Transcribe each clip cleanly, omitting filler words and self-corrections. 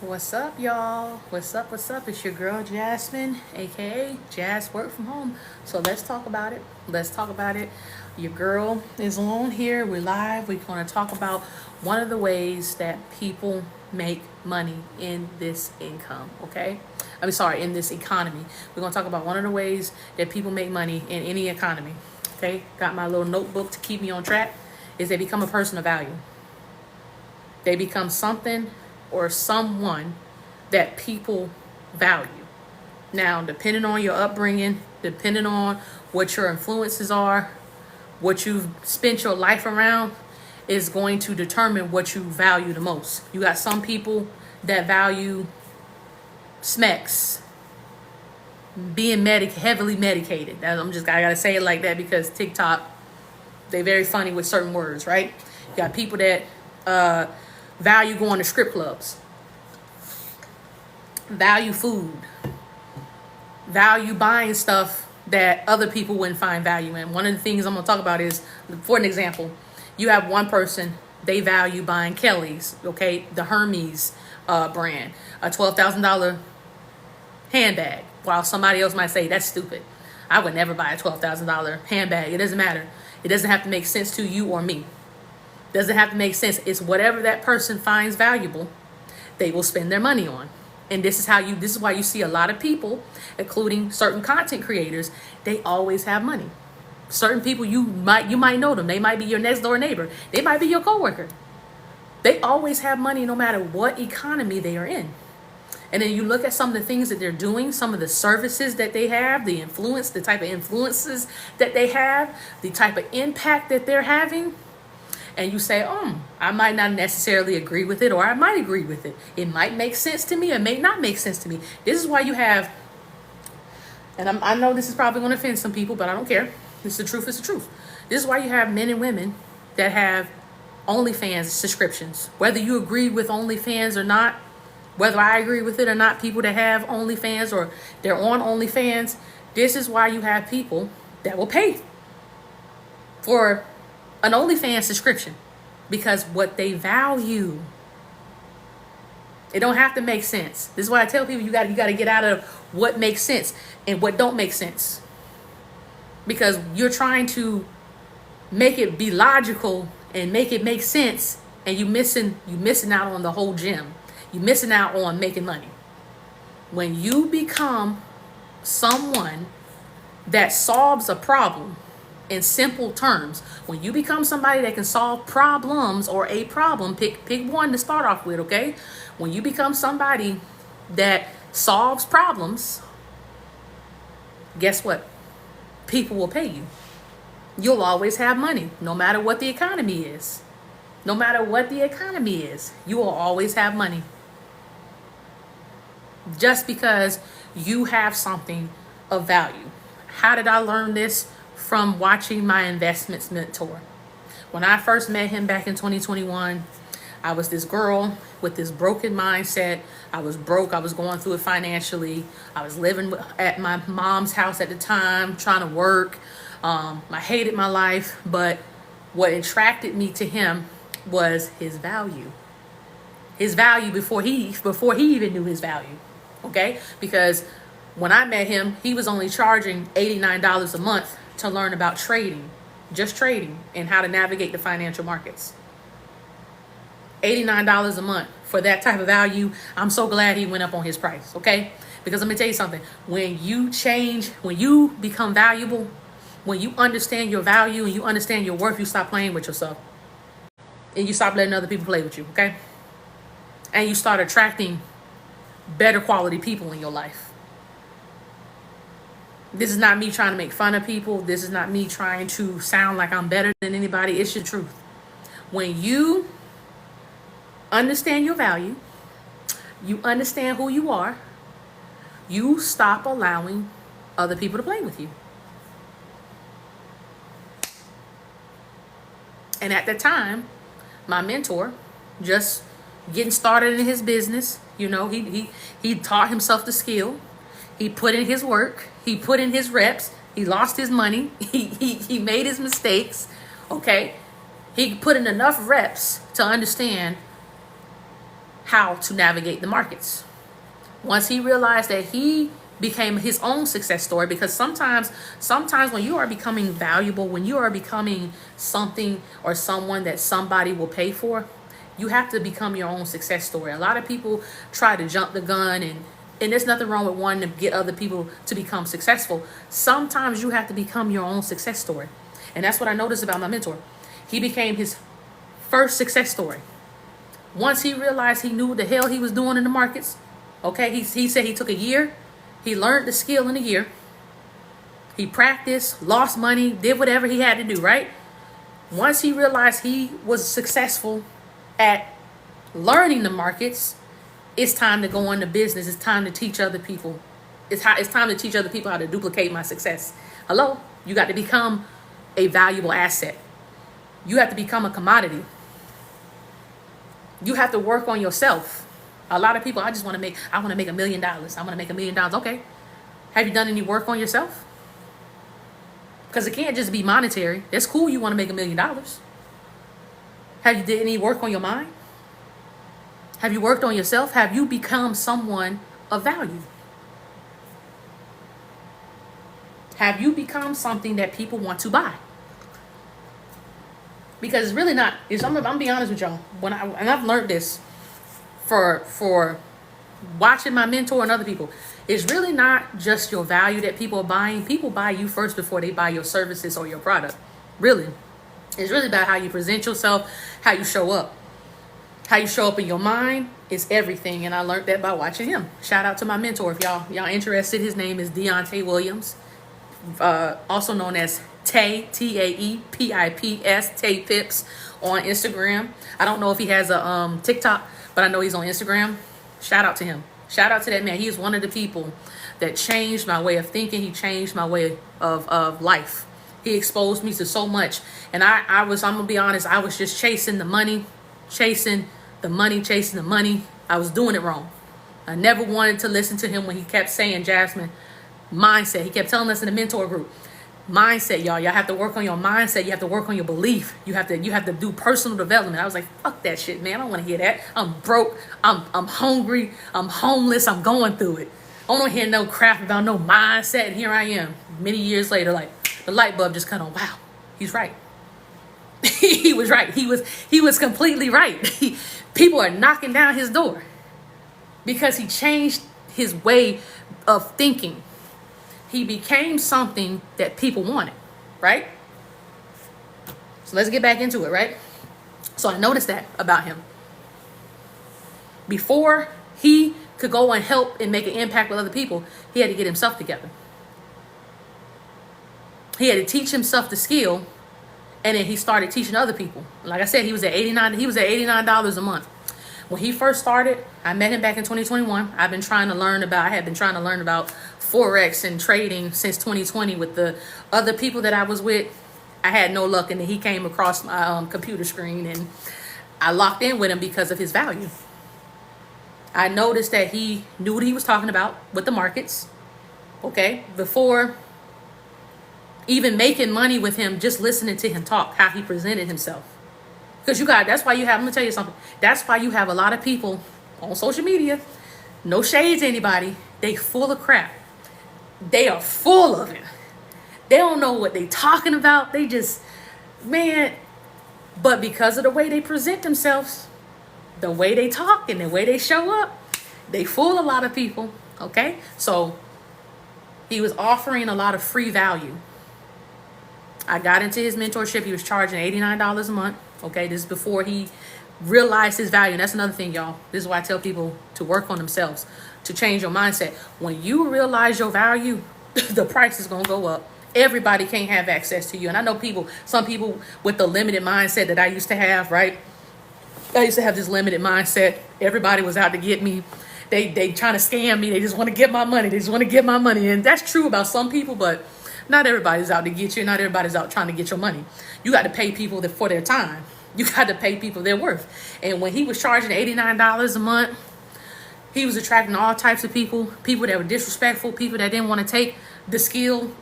What's up, y'all? What's up? What's up? It's your girl Jasmine, aka Jazz Work from Home. So let's talk about it. Let's talk about it. Your girl is on here. We're live. We're going to talk about one of the ways that people make money in this income. Okay, in this economy. We're going to talk about one of the ways that people make money in any economy. Okay, got my little notebook to keep me on track. Is they become a person of value. They become something or someone that people value. Now, depending on your upbringing, depending on what your influences are, what you've spent your life around, is going to determine what you value the most. You got some people that value SMEX, being heavily medicated. I gotta say it like that because TikTok, they're very funny with certain words, right? You got people that value going to strip clubs, value food, value buying stuff that other people wouldn't find value in. One of the things I'm going to talk about is, for an example, you have one person, they value buying Kelly's, okay, the Hermes brand, a $12,000 handbag, while somebody else might say, that's stupid. I would never buy a $12,000 handbag. It doesn't matter. It doesn't have to make sense to you or me. Doesn't have to make sense. It's whatever that person finds valuable, they will spend their money on. And this is why you see a lot of people, including certain content creators, they always have money. Certain people, you might know them. They might be your next door neighbor. They might be your coworker. They always have money no matter what economy they are in. And then you look at some of the things that they're doing, some of the services that they have, the type of influences that they have, the type of impact that they're having. And you say, I might not necessarily agree with it, or I might agree with it. It might make sense to me, or may not make sense to me. This is why you have, and I know this is probably going to offend some people, but I don't care. It's the truth. It's the truth. This is why you have men and women that have OnlyFans subscriptions. Whether you agree with OnlyFans or not, whether I agree with it or not, people that have OnlyFans or they're on OnlyFans, this is why you have people that will pay for an OnlyFans subscription, because what they value. It don't have to make sense. This is why I tell people you got to get out of what makes sense and what don't make sense, because you're trying to make it be logical and make it make sense, and you missing out on the whole gem. You're missing out on making money. When you become someone that solves a problem in simple terms, when you become somebody that can solve problems or a problem, pick one to start off with, okay? When you become somebody that solves problems, guess what? People will pay you. You'll always have money, no matter what the economy is. No matter what the economy is, you will always have money. Just because you have something of value. How did I learn this? From watching my investments mentor. When I first met him back in 2021, I was this girl with this broken mindset. I was broke. I was going through it financially. I was living at my mom's house at the time, trying to work. I hated my life, but what attracted me to him was his value. His value before he even knew his value. Okay? Because when I met him, he was only charging $89 a month to learn about trading, just trading, and how to navigate the financial markets. $89 a month for that type of value. I'm so glad he went up on his price, okay? Because let me tell you something. When you become valuable, when you understand your value and you understand your worth, you stop playing with yourself. And you stop letting other people play with you, okay? And you start attracting better quality people in your life. This is not me trying to make fun of people. This is not me trying to sound like I'm better than anybody. It's the truth. When you understand your value, you understand who you are, you stop allowing other people to play with you. And at the time, my mentor, just getting started in his business, he taught himself the skill. He put in his work. He put in his reps. He lost his money. He made his mistakes. Okay. He put in enough reps to understand how to navigate the markets. Once he realized that he became his own success story, because sometimes when you are becoming valuable, when you are becoming something or someone that somebody will pay for, you have to become your own success story. A lot of people try to jump the gun, and there's nothing wrong with wanting to get other people to become successful. Sometimes you have to become your own success story. And that's what I noticed about my mentor. He became his first success story. Once he realized he knew what the hell he was doing in the markets, okay, he said he took a year. He learned the skill in a year. He practiced, lost money, did whatever he had to do, right? Once he realized he was successful at learning the markets, it's time to go into business. It's time to teach other people. It's time to teach other people how to duplicate my success. Hello? You got to become a valuable asset. You have to become a commodity. You have to work on yourself. A lot of people, I want to make $1 million. I want to make $1 million. Okay. Have you done any work on yourself? Because it can't just be monetary. It's cool you want to make $1 million. Have you did any work on your mind? Have you worked on yourself? Have you become someone of value? Have you become something that people want to buy? Because it's really not. I'm gonna be honest with y'all. And I've learned this for watching my mentor and other people. It's really not just your value that people are buying. People buy you first before they buy your services or your product. Really. It's really about how you present yourself, how you show up. How you show up in your mind is everything. And I learned that by watching him. Shout out to my mentor. If y'all interested, his name is Deontay Williams. Also known as Tay, Taepips, Tay Pips on Instagram. I don't know if he has a TikTok, but I know he's on Instagram. Shout out to him. Shout out to that man. He is one of the people that changed my way of thinking. He changed my way of life. He exposed me to so much. And I'm gonna be honest, I was just chasing the money. I was doing it wrong. I never wanted to listen to him when he kept saying, Jasmine, mindset. He kept telling us in the mentor group, mindset, y'all have to work on your mindset. You have to work on your belief. You have to do personal development. I was like, fuck that shit, man. I don't want to hear that. I'm broke. I'm hungry. I'm homeless. I'm going through it. I don't want to hear no crap about no mindset. And here I am many years later, like the light bulb just kind of, wow, he's right. He was right. He was completely right. People are knocking down his door because he changed his way of thinking. He became something that people wanted, right? So let's get back into it, right? So I noticed that about him. Before he could go and help and make an impact with other people, he had to get himself together. He had to teach himself the skill, and then he started teaching other people. Like I said, he was at $89 a month. When he first started, I met him back in 2021. I had been trying to learn about Forex and trading since 2020 with the other people that I was with. I had no luck, and then he came across my computer screen, and I locked in with him because of his value. I noticed that he knew what he was talking about with the markets. Okay, before even making money with him, just listening to him talk, how he presented himself. Because that's why I'm gonna tell you something. That's why you have a lot of people on social media, no shade to anybody, they full of crap. They are full of it. They don't know what they talking about. They just, man, but because of the way they present themselves, the way they talk and the way they show up, they fool a lot of people, okay? So he was offering a lot of free value. I got into his mentorship. He was charging $89 a month. Okay, this is before he realized his value. And that's another thing, y'all. This is why I tell people to work on themselves, to change your mindset. When you realize your value, the price is going to go up. Everybody can't have access to you. And I know some people with the limited mindset that I used to have, right? I used to have this limited mindset. Everybody was out to get me. They trying to scam me. They just want to get my money. And that's true about some people, but not everybody's out to get you. Not everybody's out trying to get your money. You got to pay people for their time. You got to pay people their worth. And when he was charging $89 a month, he was attracting all types of people that were disrespectful, people that didn't want to take the skill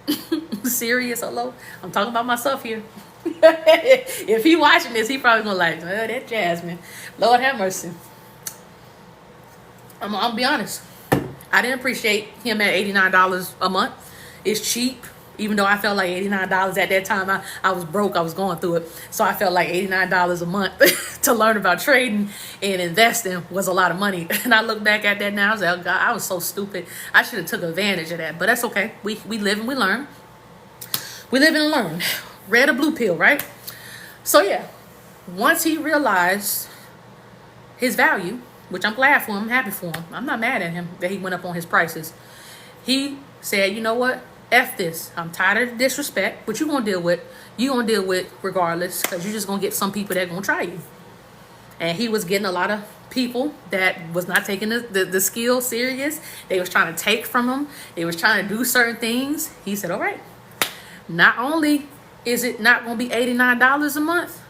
serious. Hello, I'm talking about myself here. If he watching this, he probably gonna like, oh, that Jasmine. Lord have mercy. I'm gonna be honest. I didn't appreciate him at $89 a month. It's cheap, even though I felt like $89 at that time. I was broke. I was going through it. So I felt like $89 a month to learn about trading and investing was a lot of money. And I look back at that now. I was like, oh God, I was so stupid. I should have took advantage of that. But that's okay. We live and we learn. We live and learn. Red or blue pill, right? So yeah, once he realized his value, which I'm glad for him, I'm happy for him. I'm not mad at him that he went up on his prices. He said, you know what? F this. I'm tired of the disrespect. What you gonna deal with? You gonna deal with regardless, because you're just gonna get some people that gonna try you. And he was getting a lot of people that was not taking the skill serious. They was trying to take from him. They was trying to do certain things. He said, all right, not only is it not gonna be $89 a month,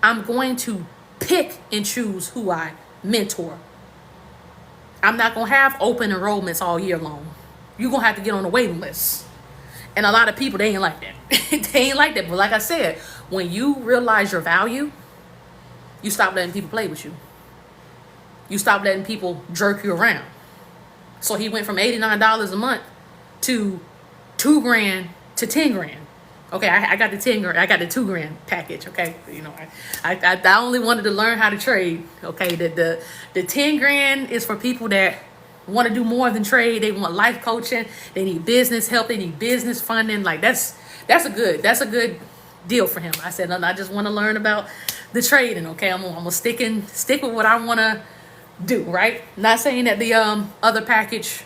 I'm going to pick and choose who I mentor. I'm not gonna have open enrollments all year long. You're gonna have to get on the waiting list. And a lot of people, they ain't like that. They ain't like that. But like I said, when you realize your value, you stop letting people play with you. You stop letting people jerk you around. So he went from $89 a month to $2,000 to $10,000. Okay, I got the 10 grand, I got the $2,000 package. Okay, you know, I only wanted to learn how to trade. Okay, the 10 grand is for people that want to do more than trade. They want life coaching. They need business help. They need business funding. Like that's a good deal for him. I said, no, I just want to learn about the trading. Okay, I'm gonna stick with what I want to do. Right, not saying that the other package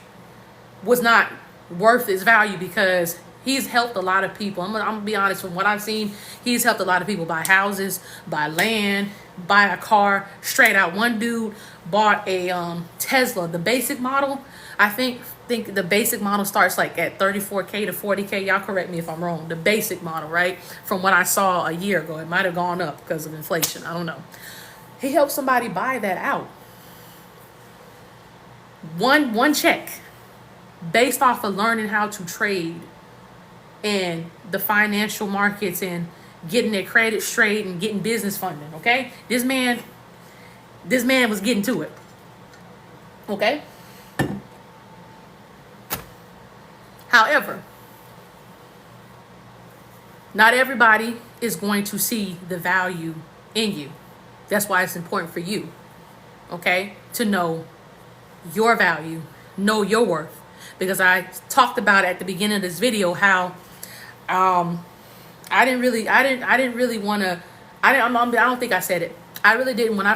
was not worth its value, because he's helped a lot of people. I'm gonna be honest, from what I've seen, he's helped a lot of people buy houses, buy land, buy a car straight out. One dude bought a Tesla, the basic model. I think the basic model starts like at 34K to 40K. Y'all correct me if I'm wrong. The basic model, right? From what I saw a year ago, it might have gone up because of inflation. I don't know. He helped somebody buy that out. One check, based off of learning how to trade and the financial markets and getting their credit straight and getting business funding. Okay, this man was getting to it. Okay, however, not everybody is going to see the value in you. That's why it's important for you, okay, to know your value, know your worth. Because I talked about at the beginning of this video how I don't think I said it. I really didn't. When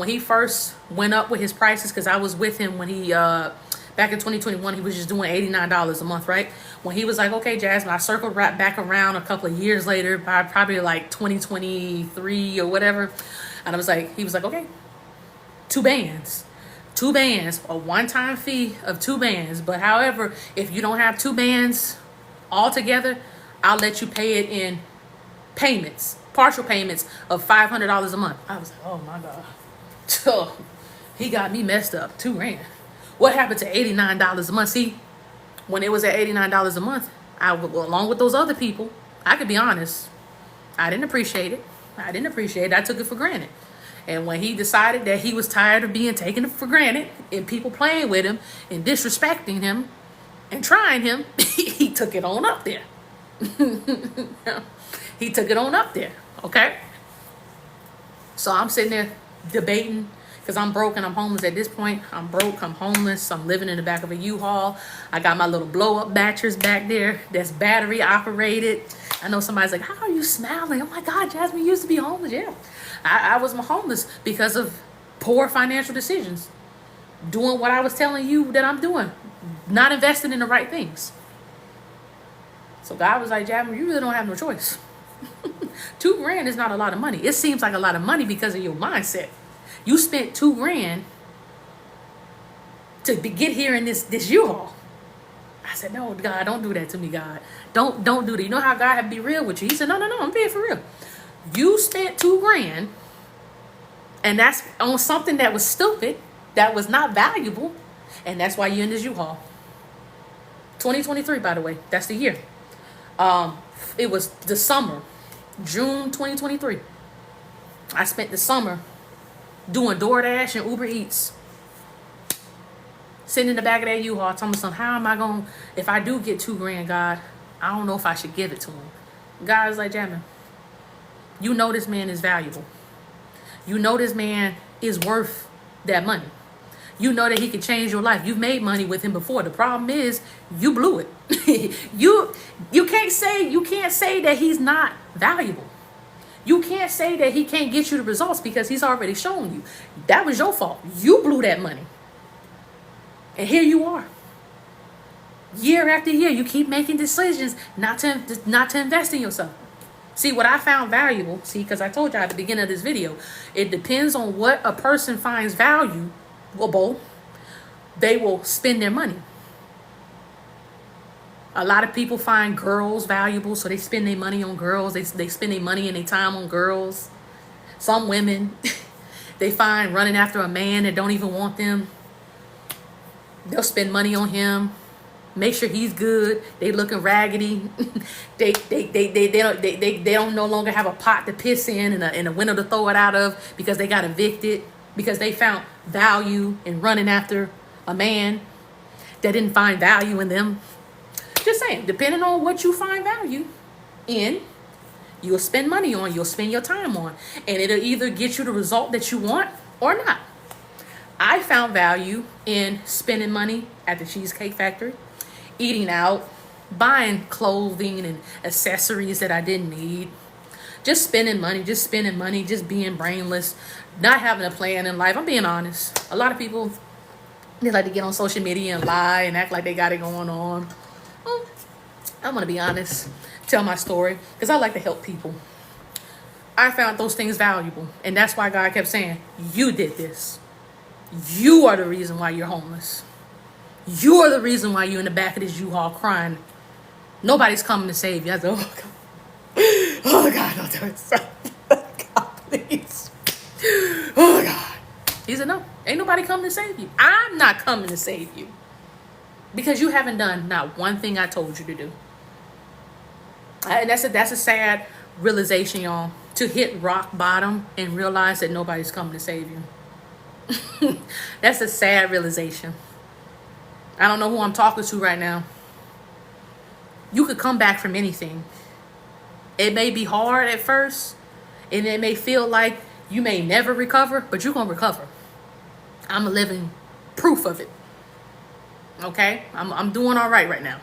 he first went up with his prices, because I was with him when he back in 2021, he was just doing $89 a month, right? When he was like, okay, Jasmine, I circled right back around a couple of years later, by probably like 2023 or whatever, and he was like, okay, two bands, a one-time fee of 2 bands. But however, if you don't have 2 bands altogether, I'll let you pay it in payments, partial payments of $500 a month. I was like, oh my God. So he got me messed up. $2,000. What happened to $89 a month? See, when it was at $89 a month, along with those other people, I could be honest, I didn't appreciate it. I took it for granted. And when he decided that he was tired of being taken for granted and people playing with him and disrespecting him and trying him, he took it on up there. He took it on up there, okay? So I'm sitting there debating, because I'm broke and I'm homeless at this point. I'm broke, I'm homeless, I'm living in the back of a U-Haul. I got my little blow-up batteries back there that's battery operated. I know somebody's like, how are you smiling? Oh my God, Jasmine, you used to be homeless. Yeah, I was homeless because of poor financial decisions. Doing what I was telling you that I'm doing. Not investing in the right things. So God was like, Jasmine, you really don't have no choice. $2,000 is not a lot of money. It seems like a lot of money because of your mindset. You spent $2,000 to get here in this U-Haul. I said, no, God, don't do that to me, God. Don't do that. You know how God had to be real with you? He said, no, I'm being for real. You spent $2,000, and that's on something that was stupid, that was not valuable, and that's why you're in this U-Haul. 2023, by the way, that's the year. It was the summer, June 2023. I spent the summer doing DoorDash and Uber Eats sitting in the back of that U-Haul telling me something, how am I going, if I do get $2,000, God, I don't know if I should give it to him. God is like, Jasmine, you know this man is valuable. You know this man is worth that money. You know that he could change your life. You've made money with him before. The problem is you blew it. you can't say that he's not valuable. You can't say that he can't get you the results because he's already shown you. That was your fault. You blew that money. And here you are. Year after year, you keep making decisions not to invest in yourself. See, what I found valuable, because I told you at the beginning of this video, it depends on what a person finds valuable, they will spend their money. A lot of people find girls valuable, so they spend their money on girls. They spend their money and their time on girls. Some women, they find running after a man that don't even want them. They'll spend money on him. Make sure he's good. They looking raggedy. they don't no longer have a pot to piss in and a window to throw it out of because they got evicted because they found value in running after a man that didn't find value in them. Just saying, depending on what you find value in, you'll spend money on, you'll spend your time on, and it'll either get you the result that you want or not. I found value in spending money at the Cheesecake Factory, eating out, buying clothing and accessories that I didn't need, just spending money, just being brainless, not having a plan in life. I'm being honest. A lot of people, they like to get on social media and lie and act like they got it going on. Well, I'm going to be honest, tell my story, because I like to help people. I found those things valuable, and that's why God kept saying, you did this. You are the reason why you're homeless. You are the reason why you're in the back of this U-Haul crying. Nobody's coming to save you. I said, oh, God. Oh, God, don't do it. God, please. Oh, God. He said, no, ain't nobody coming to save you. I'm not coming to save you. Because you haven't done not one thing I told you to do. And that's a sad realization, y'all. To hit rock bottom and realize that nobody's coming to save you. That's a sad realization. I don't know who I'm talking to right now. You could come back from anything. It may be hard at first, and it may feel like you may never recover, but you're going to recover. I'm a living proof of it. Okay? I'm doing all right now.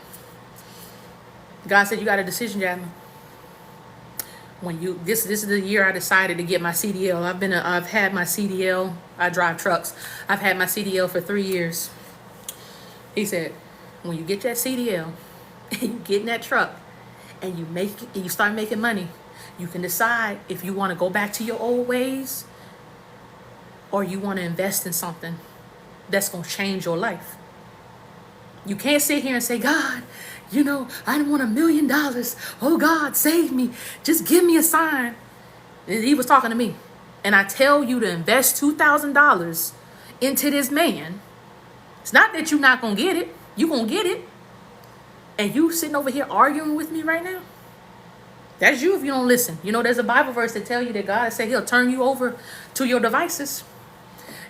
God said you got a decision, Jasmine. This is the year I decided to get my CDL. I've had my CDL. I drive trucks. I've had my CDL for 3 years. He said, when you get that CDL and you get in that truck and you start making money, you can decide if you want to go back to your old ways or you want to invest in something that's going to change your life. You can't sit here and say, God, I want $1 million. Oh, God, save me. Just give me a sign. And he was talking to me. And I tell you to invest $2,000 into this man. It's not that you're not going to get it. You're going to get it. And you sitting over here arguing with me right now? That's you if you don't listen. There's a Bible verse that tell you that God said he'll turn you over to your devices.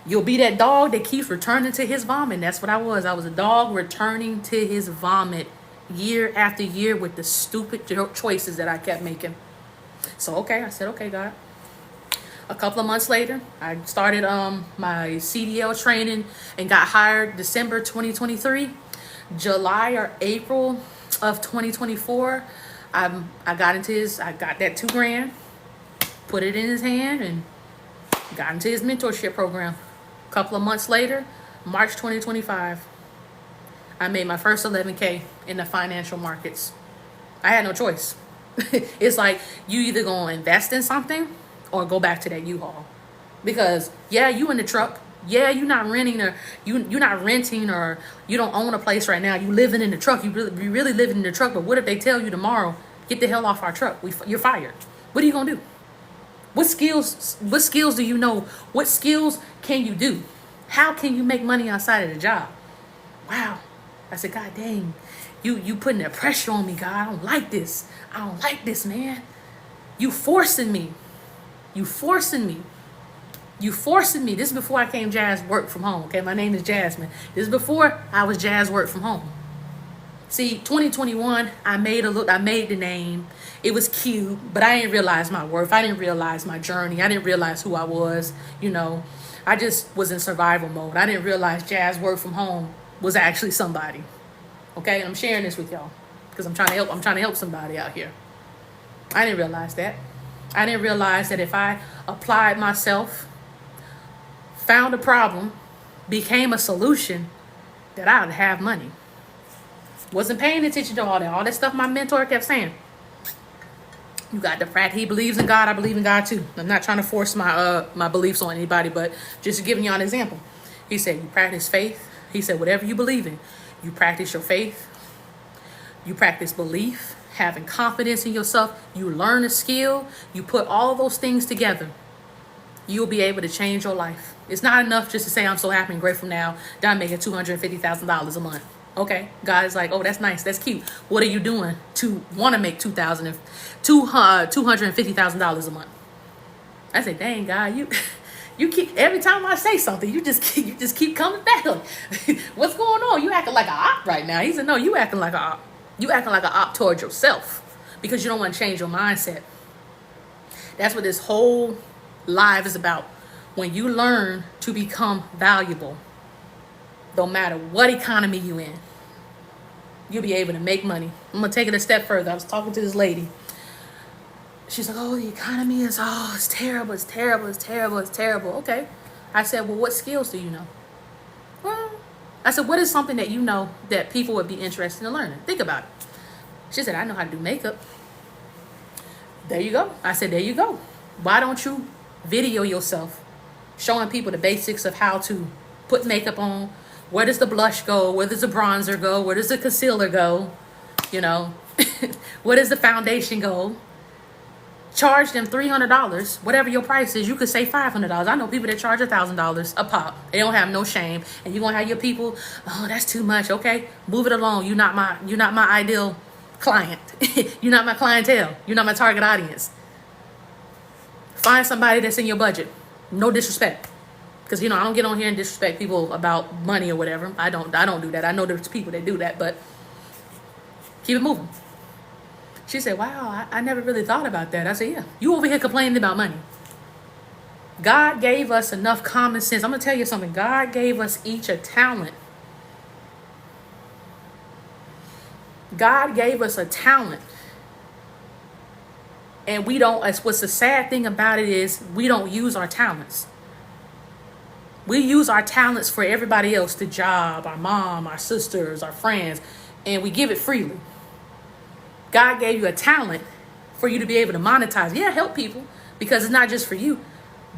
You'll be that dog that keeps returning to his vomit. That's what I was. I was a dog returning to his vomit year after year with the stupid choices that I kept making. So, I said, okay, God. A couple of months later, I started my CDL training and got hired December 2023. July or April of 2024, I got that $2,000, put it in his hand, and got into his mentorship program. A couple of months later, March 2025, I made my first 11K in the financial markets. I had no choice. It's like you either gonna invest in something or go back to that U-Haul. Because you in the truck. You're not renting or you're not renting or you don't own a place right now. You living in the truck. You really living in the truck. But what if they tell you tomorrow, get the hell off our truck? You're fired. What are you gonna do? What skills do you know? What skills can you do? How can you make money outside of the job? Wow. I said, God dang, you putting that pressure on me, God. I don't like this. I don't like this, man. You forcing me. You You forcing me. This is before I came Jazz Work From Home. Okay, my name is Jasmine. This is before I was Jazz Work From Home. See, 2021, I made the name. It was cute, but I didn't realize my worth. I didn't realize my journey. I didn't realize who I was. I just was in survival mode. I didn't realize Jazz Work From Home was actually somebody. Okay, and I'm sharing this with y'all because I'm trying to help. I'm trying to help somebody out here. I didn't realize that. I didn't realize that if I applied myself, found a problem, became a solution, that I would have money. Wasn't paying attention to all that stuff my mentor kept saying. You got to practice. He believes in God. I believe in God too. I'm not trying to force my beliefs on anybody, but just giving y'all an example. He said, you practice faith. He said, whatever you believe in, you practice your faith. You practice belief, having confidence in yourself. You learn a skill. You put all of those things together. You'll be able to change your life. It's not enough just to say, I'm so happy and grateful now that I'm making $250,000 a month. Okay, God's like, oh, that's nice, that's cute. What are you doing to want to make $250,000 a month? I say, dang, God, you keep, every time I say something, you just keep coming back. What's going on? You acting like an op right now. He said, no, you acting like an op. You acting like an op towards yourself because you don't want to change your mindset. That's what this whole life is about. When you learn to become valuable, no matter what economy you in, you'll be able to make money. I'm going to take it a step further. I was talking to this lady. She's like, oh, the economy is, it's terrible, it's terrible, it's terrible, it's terrible. Okay. I said, well, what skills do you know? Well, I said, what is something that you know that people would be interested in learning? Think about it. She said, I know how to do makeup. There you go. I said, there you go. Why don't you video yourself showing people the basics of how to put makeup on? Where does the blush go? Where does the bronzer go? Where does the concealer go? Where does the foundation go? Charge them $300. Whatever your price is, you could say $500. I know people that charge $1,000 a pop. They don't have no shame. And you're going to have your people, oh, that's too much. Okay, move it along. You're not my ideal client. You're not my clientele. You're not my target audience. Find somebody that's in your budget. No disrespect. Because, I don't get on here and disrespect people about money or whatever. I don't do that. I know there's people that do that, but keep it moving. She said, wow, I never really thought about that. I said, yeah, you over here complaining about money. God gave us enough common sense. I'm going to tell you something. God gave us each a talent. God gave us a talent. And we don't, what's the sad thing about it is we don't use our talents. We use our talents for everybody else, the job, our mom, our sisters, our friends, and we give it freely. God gave you a talent for you to be able to monetize. Yeah, help people because it's not just for you,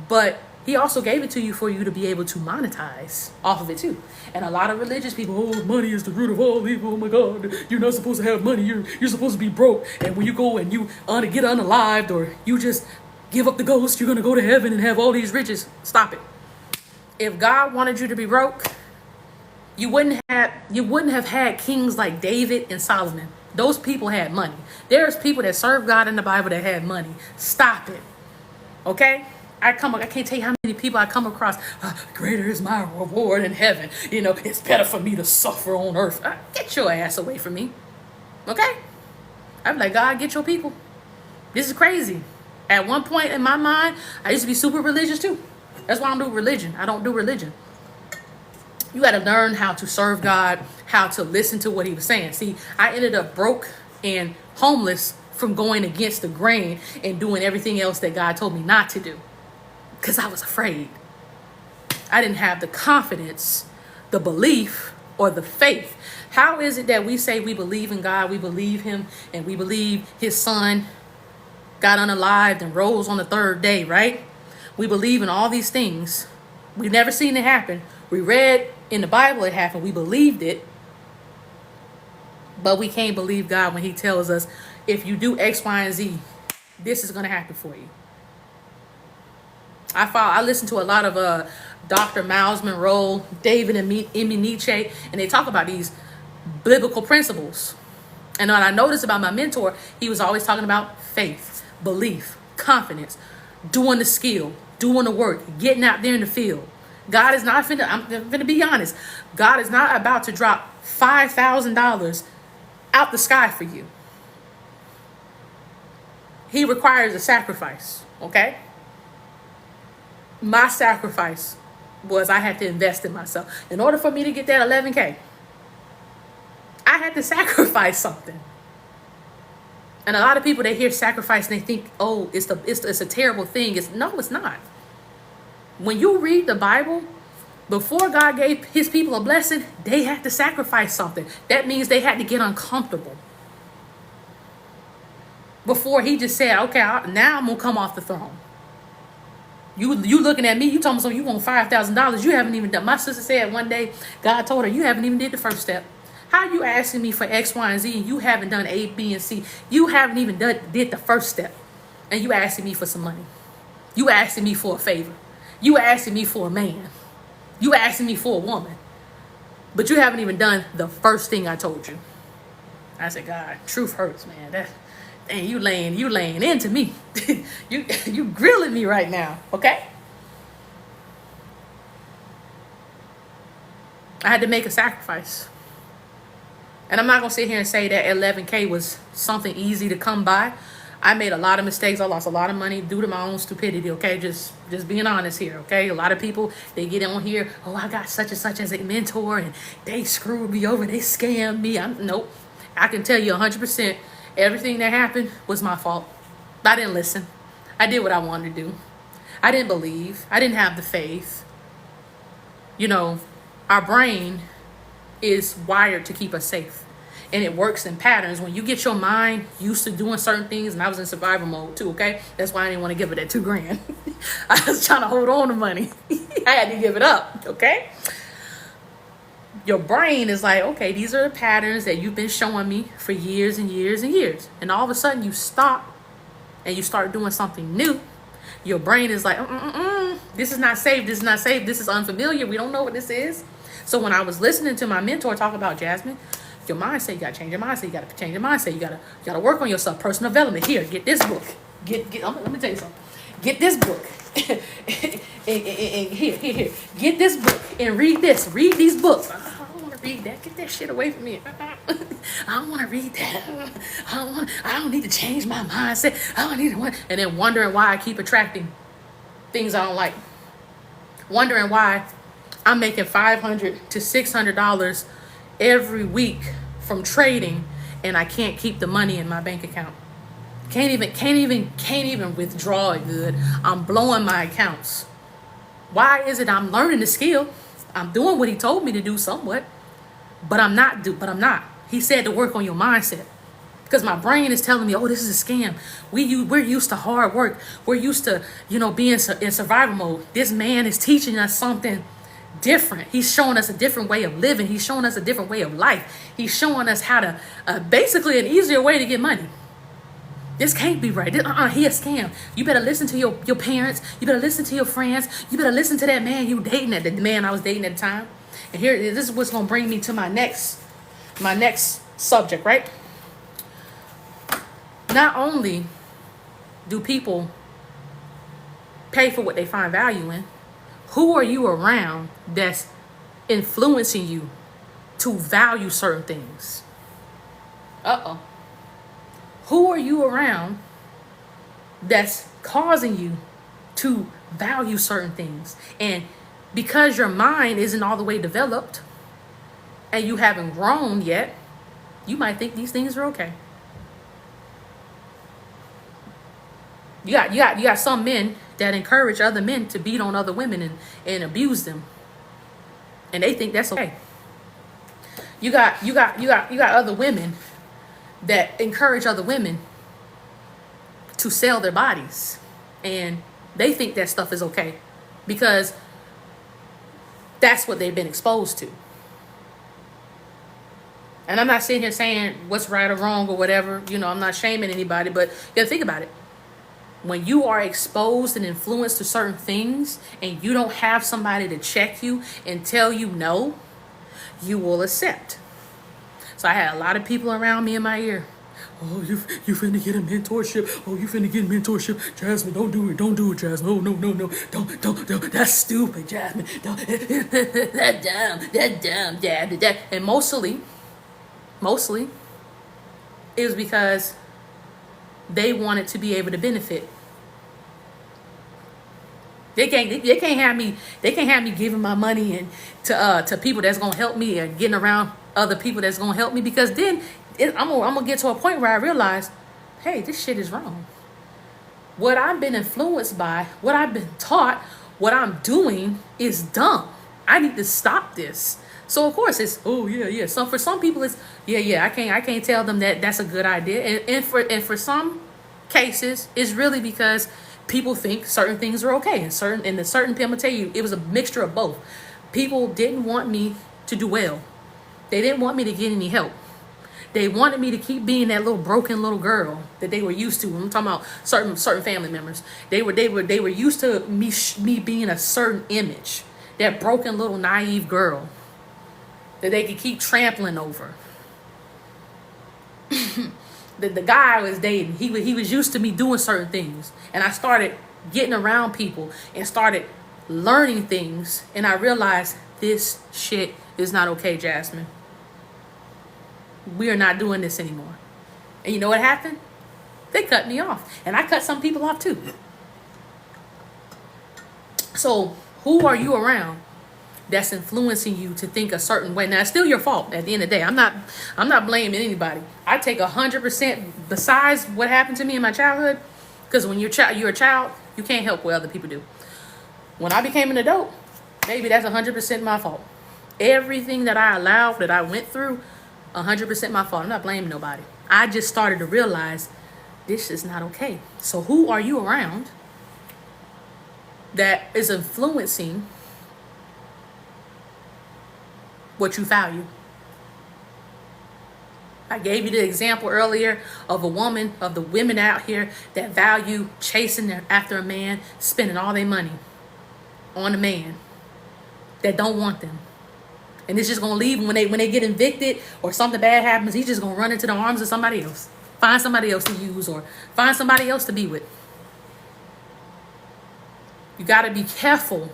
but he also gave it to you for you to be able to monetize off of it too. And a lot of religious people, oh, money is the root of all evil. Oh my God, you're not supposed to have money. You're supposed to be broke. And when you go and you get unalived or you just give up the ghost, you're going to go to heaven and have all these riches. Stop it. If God wanted you to be broke, you wouldn't have had kings like David and Solomon. Those people had money. There's people that serve God in the Bible that had money. Stop it. Okay? I can't tell you how many people I come across. Greater is my reward in heaven. It's better for me to suffer on earth. Get your ass away from me. Okay? I'm like, God, get your people. This is crazy. At one point in my mind, I used to be super religious too. That's why I don't do religion. I don't do religion. You got to learn how to serve God, how to listen to what he was saying. See, I ended up broke and homeless from going against the grain and doing everything else that God told me not to do because I was afraid. I didn't have the confidence, the belief, or the faith. How is it that we say we believe in God, we believe him, and we believe his son got unalived and rose on the third day, right? We believe in all these things. We've never seen it happen. We read in the Bible it happened. We believed it. But we can't believe God when he tells us, if you do X, Y, and Z, this is going to happen for you. I listen to a lot of Dr. Miles Monroe, David and Emi Nietzsche, and they talk about these biblical principles. And what I noticed about my mentor, he was always talking about faith, belief, confidence, doing the skill, doing the work, getting out there in the field. God is not finna, I'm finna be honest, God is not about to drop $5,000 out the sky for you. He requires a sacrifice, okay? My sacrifice was I had to invest in myself. In order for me to get that 11K, I had to sacrifice something. And a lot of people, they hear sacrifice and they think, oh, it's a terrible thing. No, it's not. When you read the Bible, before God gave his people a blessing, they had to sacrifice something. That means they had to get uncomfortable. Before he just said, okay, now I'm going to come off the throne. You looking at me, you told me something, you want $5,000. You haven't even done. My sister said one day, God told her, you haven't even did the first step. How you asking me for X, Y, and Z and you haven't done A, B, and C? You haven't even did the first step. And you asking me for some money. You asking me for a favor. You asking me for a man. You asking me for a woman. But you haven't even done the first thing I told you. I said, God, truth hurts, man. And you laying into me. you grilling me right now, okay? I had to make a sacrifice. And I'm not going to sit here and say that 11K was something easy to come by. I made a lot of mistakes. I lost a lot of money due to my own stupidity, okay? Just being honest here, okay? A lot of people, they get on here, oh, I got such and such as a mentor, and they screwed me over. They scammed me. Nope. I can tell you 100%, everything that happened was my fault. I didn't listen. I did what I wanted to do. I didn't believe. I didn't have the faith. You know, our brain is wired to keep us safe. And it works in patterns. When you get your mind used to doing certain things, and I was in survival mode too, okay? That's why I didn't want to give it that $2,000. I was trying to hold on to money. I had to give it up, okay? Your brain is like, okay, these are the patterns that you've been showing me for years and years and years. And all of a sudden you stop and you start doing something new. Your brain is like, this is not safe. This is not safe. This is unfamiliar. We don't know what this is. So when I was listening to my mentor talk about Jasmine, your mindset, you gotta change your mindset. You gotta change your mindset. You gotta work on yourself. Personal development. Here, get this book. Let me tell you something. Get this book. and here. Get this book and read this. Read these books. I don't want to read that. Get that shit away from me. I don't want to read that. I don't need to change my mindset. I don't need to. And then wondering why I keep attracting things I don't like. Wondering why I'm making $500 to $600 every week from trading, and I can't keep the money in my bank account. Can't even withdraw it good. I'm blowing my accounts. Why is it I'm learning the skill? I'm doing what he told me to do somewhat, but I'm not. He said to work on your mindset. Because my brain is telling me, oh, this is a scam. We're used to hard work. We're used to, being in survival mode. This man is teaching us something different. He's showing us a different way of living. He's showing us a different way of life. He's showing us how to, basically an easier way to get money. This can't be right. He a scam. You better listen to your parents. You better listen to your friends. You better listen to that man you dating the man I was dating at the time. And this is what's going to bring me to my next subject, right? Not only do people pay for what they find value in, who are you around that's influencing you to value certain things? Who are you around that's causing you to value certain things? And because your mind isn't all the way developed and you haven't grown yet, you might think these things are okay. You got some men that encourage other men to beat on other women and abuse them, and they think that's okay. You got other women that encourage other women to sell their bodies, and they think that stuff is okay because that's what they've been exposed to. And I'm not sitting here saying what's right or wrong or whatever. I'm not shaming anybody, but you gotta think about it. When you are exposed and influenced to certain things and you don't have somebody to check you and tell you no, you will accept. So I had a lot of people around me in my ear Oh, you finna get a mentorship. Oh, you finna get a mentorship. Jasmine, don't do it, Jasmine. Oh, no, don't. That's stupid, Jasmine. Don't. That's dumb, Jasmine. And mostly, it was because they wanted to be able to benefit. They can't have me giving my money and to people that's gonna help me, and getting around other people that's gonna help me, because then I'm gonna get to a point where I realize, hey, this shit is wrong. What I've been influenced by, what I've been taught, what I'm doing is dumb. I need to stop this. So of course it's, oh yeah. So for some people it's yeah. I can't tell them that that's a good idea. And for some cases it's really because people think certain things are okay, and I'm gonna tell you, it was a mixture of both. People didn't want me to do well. They didn't want me to get any help. They wanted me to keep being that little broken little girl that they were used to. I'm talking about certain family members. They were used to me being a certain image, that broken little naive girl that they could keep trampling over. The guy I was dating, he was used to me doing certain things, and I started getting around people and started learning things, and I realized this shit is not okay, Jasmine. We are not doing this anymore. And you know what happened? They cut me off, and I cut some people off too. So who are you around that's influencing you to think a certain way? Now it's still your fault at the end of the day. I'm not blaming anybody. I take 100%, besides what happened to me in my childhood, because when you're a child, you can't help what other people do. When I became an adult, maybe that's 100% my fault. Everything that I allowed, that I went through, 100% my fault. I'm not blaming nobody. I just started to realize this is not okay. So who are you around that is influencing what you value? I gave you the example earlier of the women out here that value chasing after a man, spending all their money on a man that don't want them. And it's just gonna leave them when they get evicted or something bad happens. He's just gonna run into the arms of somebody else, find somebody else to use, or find somebody else to be with. You got to be careful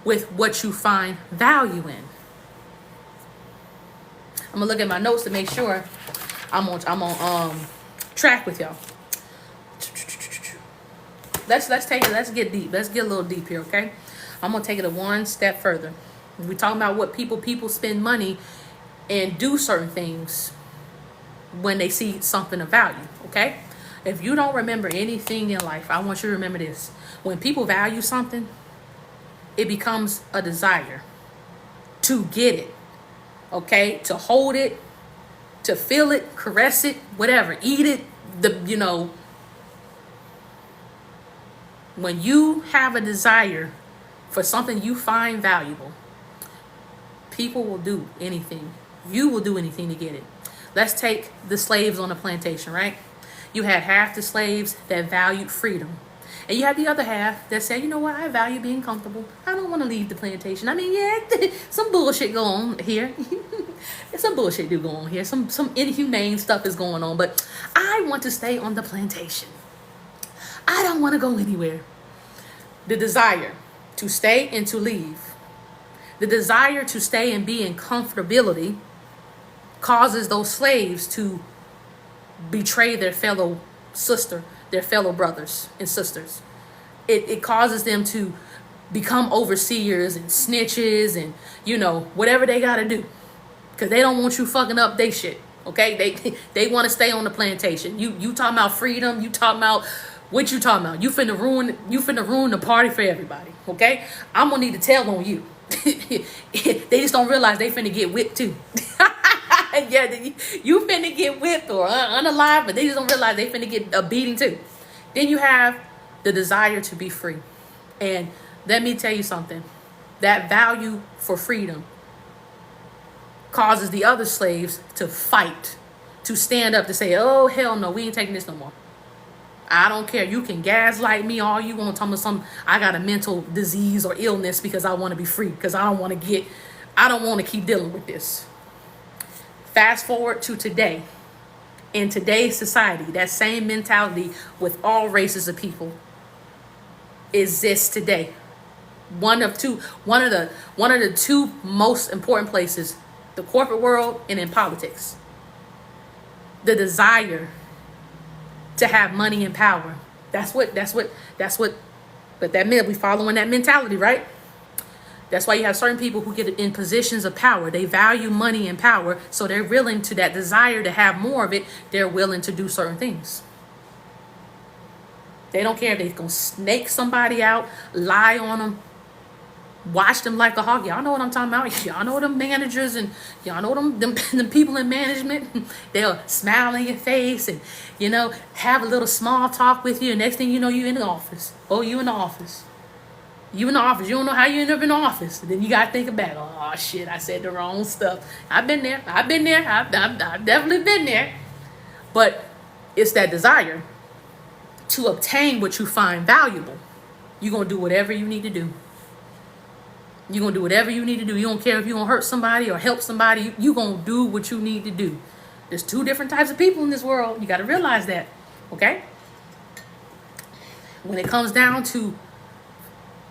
with what you find value in. I'm gonna look at my notes to make sure I'm on track with y'all. Let's get deep. Let's get a little deep here, okay? I'm gonna take it a one step further. We're talking about what people spend money and do certain things when they see something of value, okay? If you don't remember anything in life, I want you to remember this. When people value something, it becomes a desire to get it, okay? To hold it, to feel it, caress it, whatever, eat it, when you have a desire for something you find valuable, people will do anything. You will do anything to get it. Let's take the slaves on the plantation, right? You had half the slaves that valued freedom. And you have the other half that said, you know what, I value being comfortable. I don't want to leave the plantation. I mean, yeah, some bullshit go on here. Some bullshit do go on here. Some inhumane stuff is going on. But I want to stay on the plantation. I don't want to go anywhere. The desire to stay and to leave. The desire to stay and be in comfortability causes those slaves to betray their fellow sister, their fellow brothers and sisters. It causes them to become overseers and snitches and, whatever they got to do. Because they don't want you fucking up they shit, okay? They want to stay on the plantation. You talking about freedom, you talking about what you talking about. You finna ruin the party for everybody, okay? I'm going to need to tell on you. They just don't realize they finna get whipped too. Yeah, you finna get whipped or unalive, but they just don't realize they finna get a beating too. Then you have the desire to be free. And let me tell you something. That value for freedom causes the other slaves to fight, to stand up, to say, oh, hell no, we ain't taking this no more. I don't care. You can gaslight me all you want. Tell me I got a mental disease or illness because I want to be free. Because I don't want to keep dealing with this. Fast forward to today. In today's society, that same mentality with all races of people exists today. One of the two most important places, the corporate world and in politics. The desire to have money and power. But we following that mentality, right? That's why you have certain people who get in positions of power. They value money and power, so they're willing to that desire to have more of it. They're willing to do certain things. They don't care if they're going to snake somebody out, lie on them, watch them like a hawk. Y'all know what I'm talking about. Y'all know them managers and y'all know them people in management. They'll smile in your face and, have a little small talk with you. And next thing you know, you in the office. Oh, you in the office. You in the office. You don't know how you end up in the office. And then you got to think back. Oh, shit, I said the wrong stuff. I've been there. I've definitely been there. But it's that desire to obtain what you find valuable. You're going to do whatever you need to do. You're going to do whatever you need to do. You don't care if you're going to hurt somebody or help somebody. You're going to do what you need to do. There's two different types of people in this world. You got to realize that. Okay? When it comes down to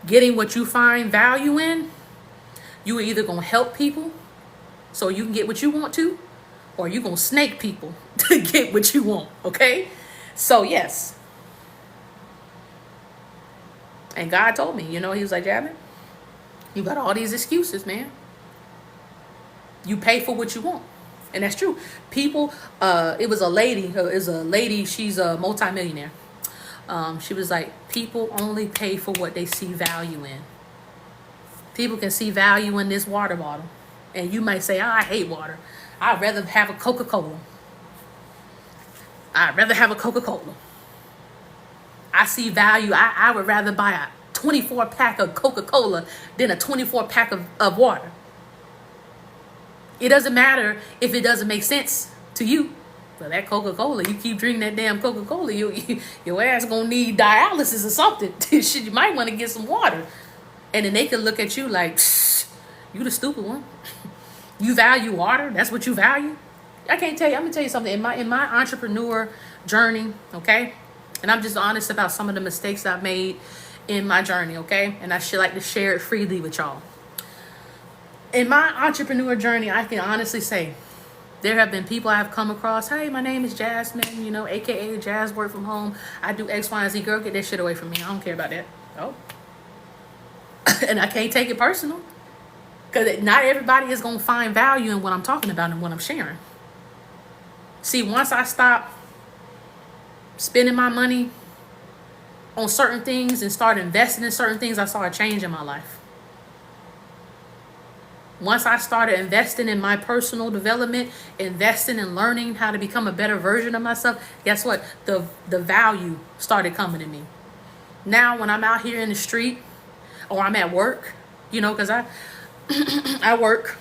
getting what you find value in, you are either going to help people so you can get what you want to, or you're going to snake people to get what you want. Okay? So, yes. And God told me, he was like, Jasmine, you got all these excuses, man. You pay for what you want. And that's true. People, it was a lady, she's a multimillionaire. She was like, people only pay for what they see value in. People can see value in this water bottle. And you might say, I hate water. I'd rather have a Coca-Cola. I see value. I would rather buy a 24 pack of Coca-Cola than a 24 pack of water. It doesn't matter if it doesn't make sense to you. Well, that Coca-Cola, you keep drinking that damn Coca-Cola, your ass gonna need dialysis or something. Shit, you might want to get some water. And then they can look at you like, you the stupid one. You value water? That's what you value? I'm gonna tell you something. In my entrepreneur journey, okay? And I'm just honest about some of the mistakes I've made in my journey, okay? And I should like to share it freely with y'all. In my entrepreneur journey, I can honestly say there have been people I've come across. Hey, my name is Jasmine, AKA Jazz Work From Home. I do X, Y, and Z. Girl, get that shit away from me. I don't care about that. Oh. And I can't take it personal. Because not everybody is going to find value in what I'm talking about and what I'm sharing. See, once I stop spending my money on certain things and start investing in certain things, I saw a change in my life. Once I started investing in my personal development, investing in learning how to become a better version of myself, guess what? The value started coming to me. Now, when I'm out here in the street or I'm at work, because I work,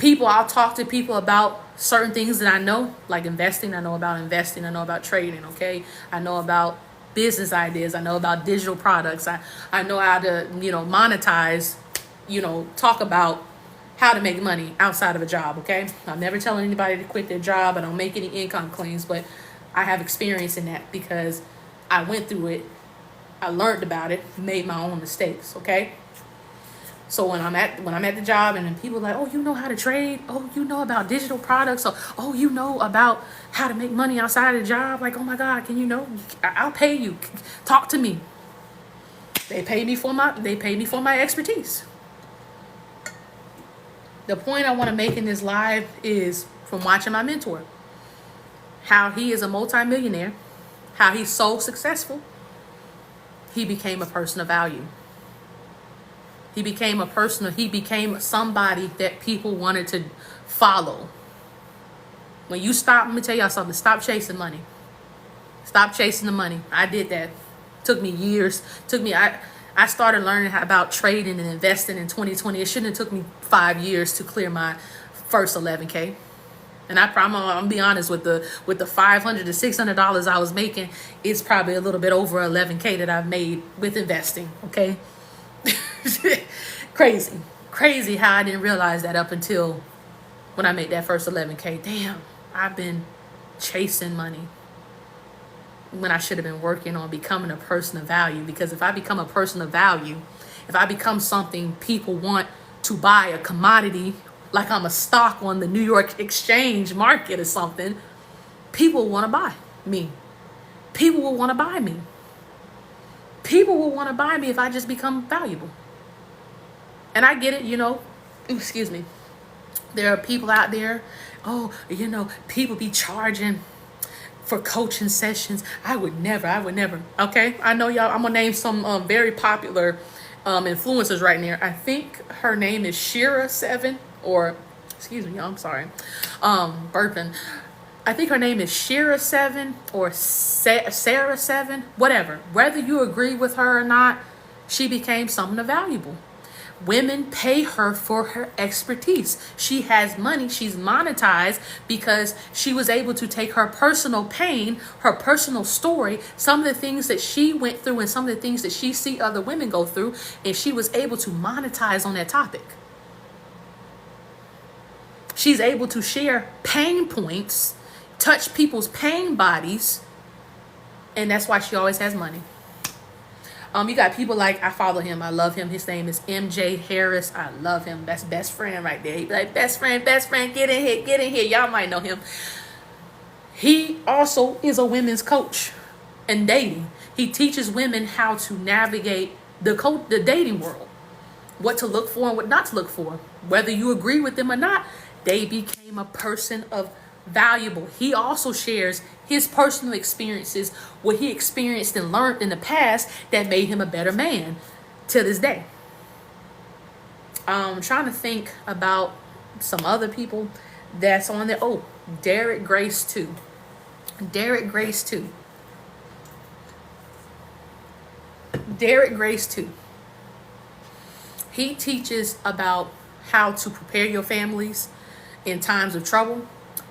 I'll talk to people about certain things that I know, like investing. I know about investing. I know about trading, okay? I know about business ideas. I know about digital products. I know how to, monetize, talk about how to make money outside of a job, okay? I'm never telling anybody to quit their job. I don't make any income claims, but I have experience in that because I went through it. I learned about it, made my own mistakes, okay? So when I'm at the job and then people are like, oh, you know how to trade? Oh, you know about digital products? Or, oh, you know about how to make money outside of the job? Like, oh my God, I'll pay you. Talk to me. They pay me for my expertise. The point I want to make in this live is from watching my mentor, how he is a multimillionaire, how he's so successful. He became a person of value. He became somebody that people wanted to follow. When you stop, let me tell y'all something, stop chasing money. Stop chasing the money. I did that. Took me years. I started learning about trading and investing in 2020. It shouldn't have took me 5 years to clear my first 11K. And I'm gonna be honest, with the $500 to $600 I was making, it's probably a little bit over 11K that I've made with investing. Okay. Crazy how I didn't realize that up until when I made that first 11K. Damn, I've been chasing money when I should have been working on becoming a person of value. Because if I become a person of value, if I become something people want to buy, a commodity, like I'm a stock on the New York exchange market or something, people want to buy me. People will want to buy me. People will want to buy me if I just become valuable. And I get it, excuse me. There are people out there, people be charging for coaching sessions. I would never. Okay, I know y'all. I'm gonna name some very popular influencers right now. I think her name is Shira7, or excuse me, y'all, I'm sorry, burping. I think her name is Shira7 or Sarah7, whatever. Whether you agree with her or not, she became someone valuable. Women pay her for her expertise. She has money. She's monetized because she was able to take her personal pain, her personal story, some of the things that she went through and some of the things that she see other women go through, and she was able to monetize on that topic. She's able to share pain points, touch people's pain bodies, and that's why she always has money. You got people like, I follow him, I love him. His name is MJ Harris. I love him. That's best friend right there. He be like, best friend, get in here. Y'all might know him. He also is a women's coach in dating. He teaches women how to navigate the dating world, what to look for and what not to look for. Whether you agree with them or not, they became a person of valuable. He also shares his personal experiences, what he experienced and learned in the past that made him a better man to this day. I'm trying to think about some other people that's on there. Oh, Derek Grace too. Derek Grace too. He teaches about how to prepare your families in times of trouble.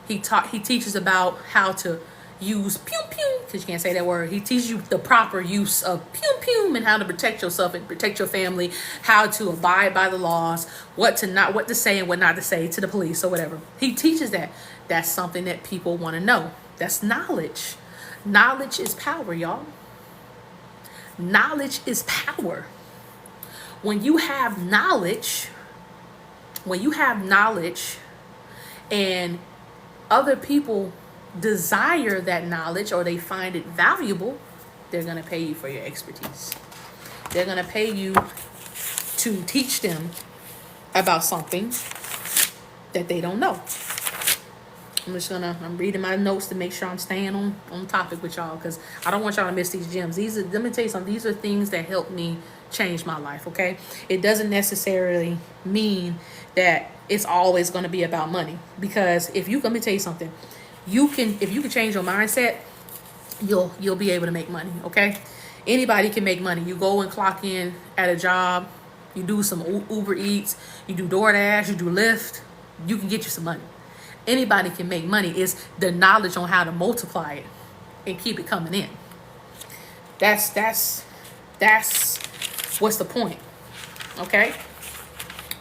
He teaches about how to use pew pew, because you can't say that word. He teaches you the proper use of pew pew and how to protect yourself and protect your family, how to abide by the laws, what to say and what not to say to the police or whatever. He teaches that. That's something that people want to know. That's knowledge. Knowledge is power, y'all. Knowledge is power. When you have knowledge and other people desire that knowledge or they find it valuable, they're going to pay you for your expertise. They're going to pay you to teach them about something that they don't know. I'm reading my notes to make sure I'm staying on topic with y'all, because I don't want y'all to miss these gems. Let me tell you something. These are things that helped me change my life, okay? It doesn't necessarily mean that it's always going to be about money, because let me tell you something. If you can change your mindset, you'll be able to make money, okay? Anybody can make money. You go and clock in at a job, you do some Uber Eats, you do DoorDash, you do Lyft, you can get you some money. Anybody can make money. It's the knowledge on how to multiply it and keep it coming in. That's what's the point, okay?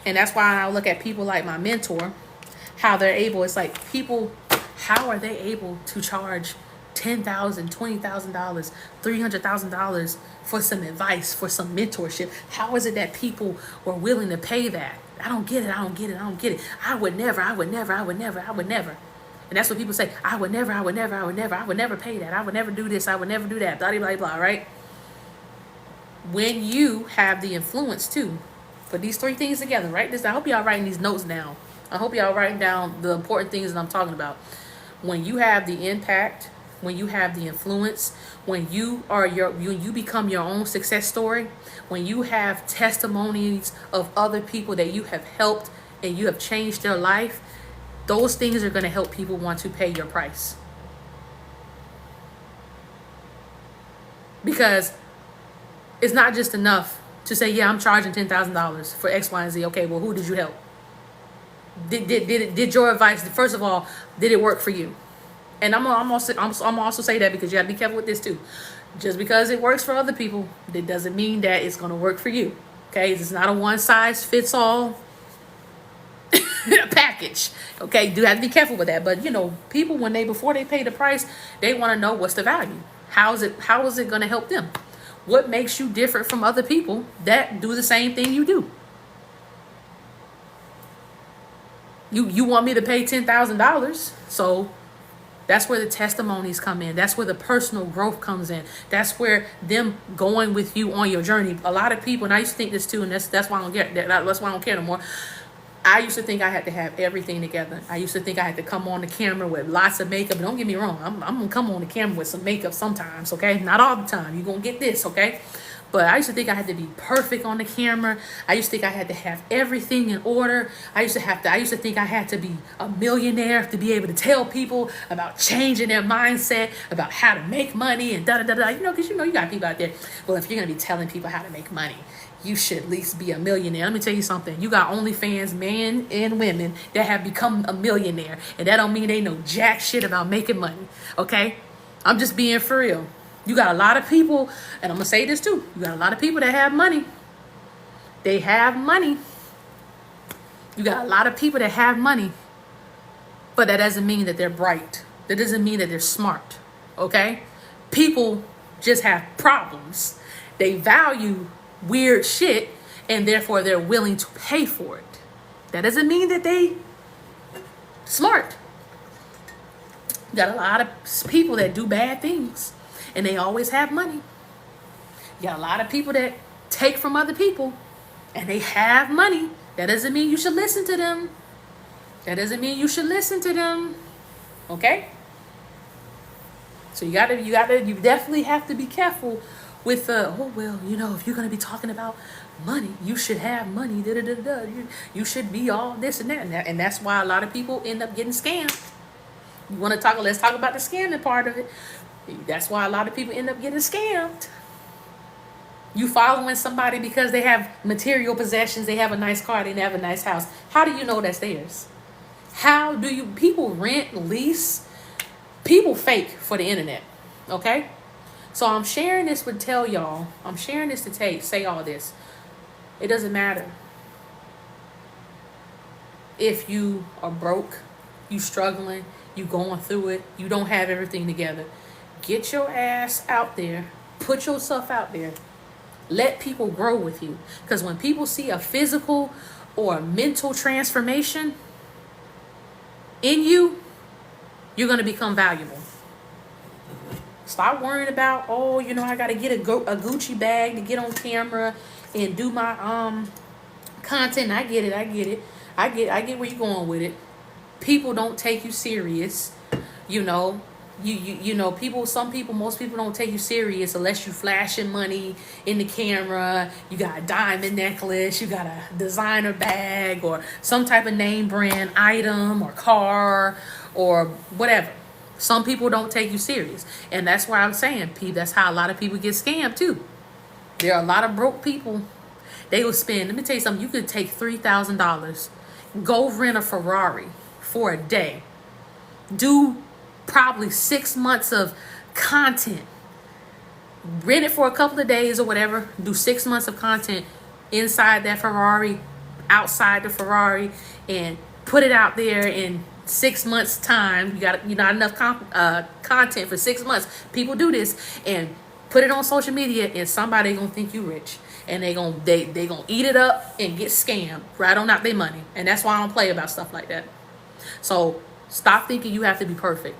And that's why I look at people like my mentor, how they're able. It's like people, how are they able to charge $10,000, $20,000, $300,000 for some advice, for some mentorship? How is it that people were willing to pay that? I don't get it. I would never. And that's what people say. I would never pay that. I would never do this. I would never do that. Blah, blah, blah, right? When you have the influence too, put these three things together, right? I hope y'all writing these notes down. I hope y'all writing down the important things that I'm talking about. When you have the impact, when you have the influence, when you become your own success story, when you have testimonies of other people that you have helped and you have changed their life, those things are going to help people want to pay your price. Because it's not just enough to say, yeah, I'm charging $10,000 for X, Y, and Z. Okay, well, who did you help? Did your advice, first of all, did it work for you? And I'm also say that because you got to be careful with this too. Just because it works for other people, that doesn't mean that it's going to work for you. Okay, it's not a one size fits all package. package. Okay, do have to be careful with that. But people when before they pay the price, they want to know what's the value. How is it going to help them? What makes you different from other people that do the same thing you do? You want me to pay $10,000, so that's where the testimonies come in. That's where the personal growth comes in. That's where them going with you on your journey. A lot of people, and I used to think this too, and that's why I don't get that's why I don't care no more. I used to think I had to have everything together. I used to think I had to come on the camera with lots of makeup. Don't get me wrong. I'm going to come on the camera with some makeup sometimes, okay? Not all the time. You're going to get this, okay? But I used to think I had to be perfect on the camera. I used to think I had to have everything in order. I used to think I had to be a millionaire to be able to tell people about changing their mindset, about how to make money and da-da-da-da. Because you got people out there. Well, if you're going to be telling people how to make money, you should at least be a millionaire. Let me tell you something. You got OnlyFans men and women that have become a millionaire. And that don't mean they know jack shit about making money. Okay? I'm just being for real. You got a lot of people, and I'm going to say this too. You got a lot of people that have money. They have money. You got a lot of people that have money. But that doesn't mean that they're bright. That doesn't mean that they're smart. Okay? People just have problems. They value weird shit, and therefore they're willing to pay for it. That doesn't mean that they smart. You got a lot of people that do bad things, and they always have money. You got a lot of people that take from other people, and they have money. That doesn't mean you should listen to them. That doesn't mean you should listen to them. Okay? So you definitely have to be careful with if you're going to be talking about money, you should have money. You should be all this and that. And that's why a lot of people end up getting scammed. Let's talk about the scamming part of it. That's why a lot of people end up getting scammed. You following somebody because they have material possessions, they have a nice car, they have a nice house. How do you know that's theirs? People rent, lease, people fake for the internet, okay? So I'm sharing this to say all this. It doesn't matter if you are broke, you struggling, you going through it, you don't have everything together. Get your ass out there. Put yourself out there. Let people grow with you. Because when people see a physical or a mental transformation in you, you're going to become valuable. Stop worrying about, I got to get a Gucci bag to get on camera and do my content. I get it. I get where you're going with it. People don't take you serious. Most people don't take you serious unless you flashing money in the camera. You got a diamond necklace, you got a designer bag or some type of name brand item or car or whatever. Some people don't take you serious. And that's why I'm saying, that's how a lot of people get scammed too. There are a lot of broke people. They will spend, let me tell you something, you could take $3,000, go rent a Ferrari for a day, do probably 6 months of content, rent it for a couple of days or whatever, do 6 months of content inside that Ferrari, outside the Ferrari, and put it out there in 6 months time. You got enough content for 6 months. People do this and put it on social media, and somebody gonna think you rich, and they gonna eat it up and get scammed right on out their money. And that's why I don't play about stuff like that. So stop thinking you have to be perfect.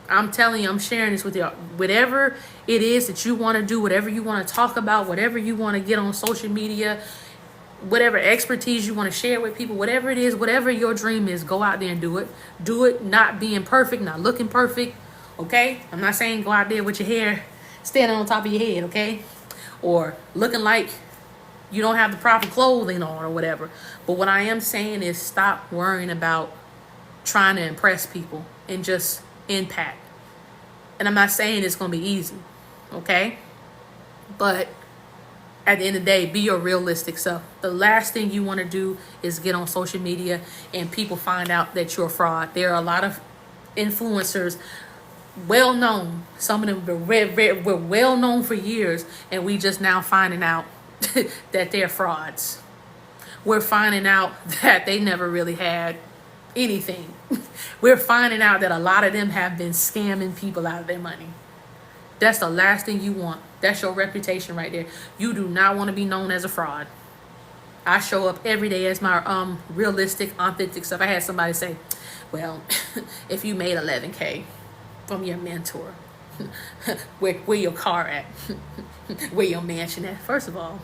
I'm telling you, I'm sharing this with you. Whatever it is that you want to do, whatever you want to talk about, whatever you want to get on social media, whatever expertise you want to share with people, whatever it is, whatever your dream is, go out there and do it. Do it not being perfect, not looking perfect, okay? I'm not saying go out there with your hair standing on top of your head, okay? Or looking like you don't have the proper clothing on or whatever. But what I am saying is stop worrying about trying to impress people and just impact. And I'm not saying it's going to be easy, okay? But at the end of the day, be your realistic self. The last thing you want to do is get on social media and people find out that you're a fraud. There are a lot of influencers, well known. Some of them were well known for years, and we just now finding out that they're frauds. we're finding out that they never really had anything. We're finding out that a lot of them have been scamming people out of their money. That's the last thing you want. That's your reputation right there. You do not want to be known as a fraud. I show up every day as my realistic, authentic stuff. I had somebody say, well, if you made 11K from your mentor, where your car at? Where your mansion at? First of all,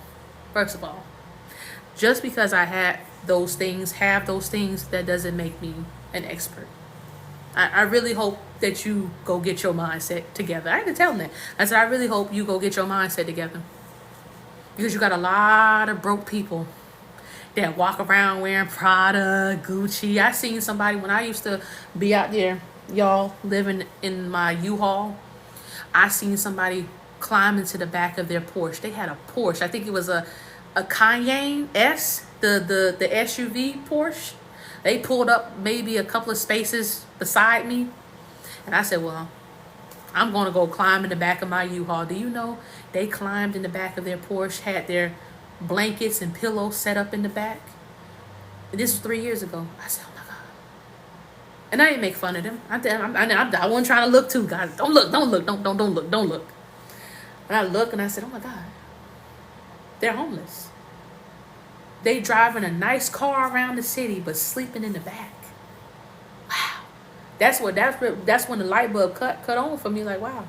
just because I have those things, that doesn't make me an expert. I really hope that you go get your mindset together. I had to tell them that. I said, I really hope you go get your mindset together. Because you got a lot of broke people that walk around wearing Prada, Gucci. I seen somebody when I used to be out there, y'all, living in my U-Haul. I seen somebody climb into the back of their Porsche. They had a Porsche. I think it was a Cayenne S, the SUV Porsche. They pulled up maybe a couple of spaces beside me. And I said, well, I'm going to go climb in the back of my U-Haul. Do you know they climbed in the back of their Porsche, had their blankets and pillows set up in the back? And this was 3 years ago. I said, oh my God. And I didn't make fun of them. I wasn't trying to look too, guys. Don't look. And I looked and I said, oh my God. They're homeless. They driving a nice car around the city, but sleeping in the back. Wow. That's when the light bulb cut on for me. Like, wow.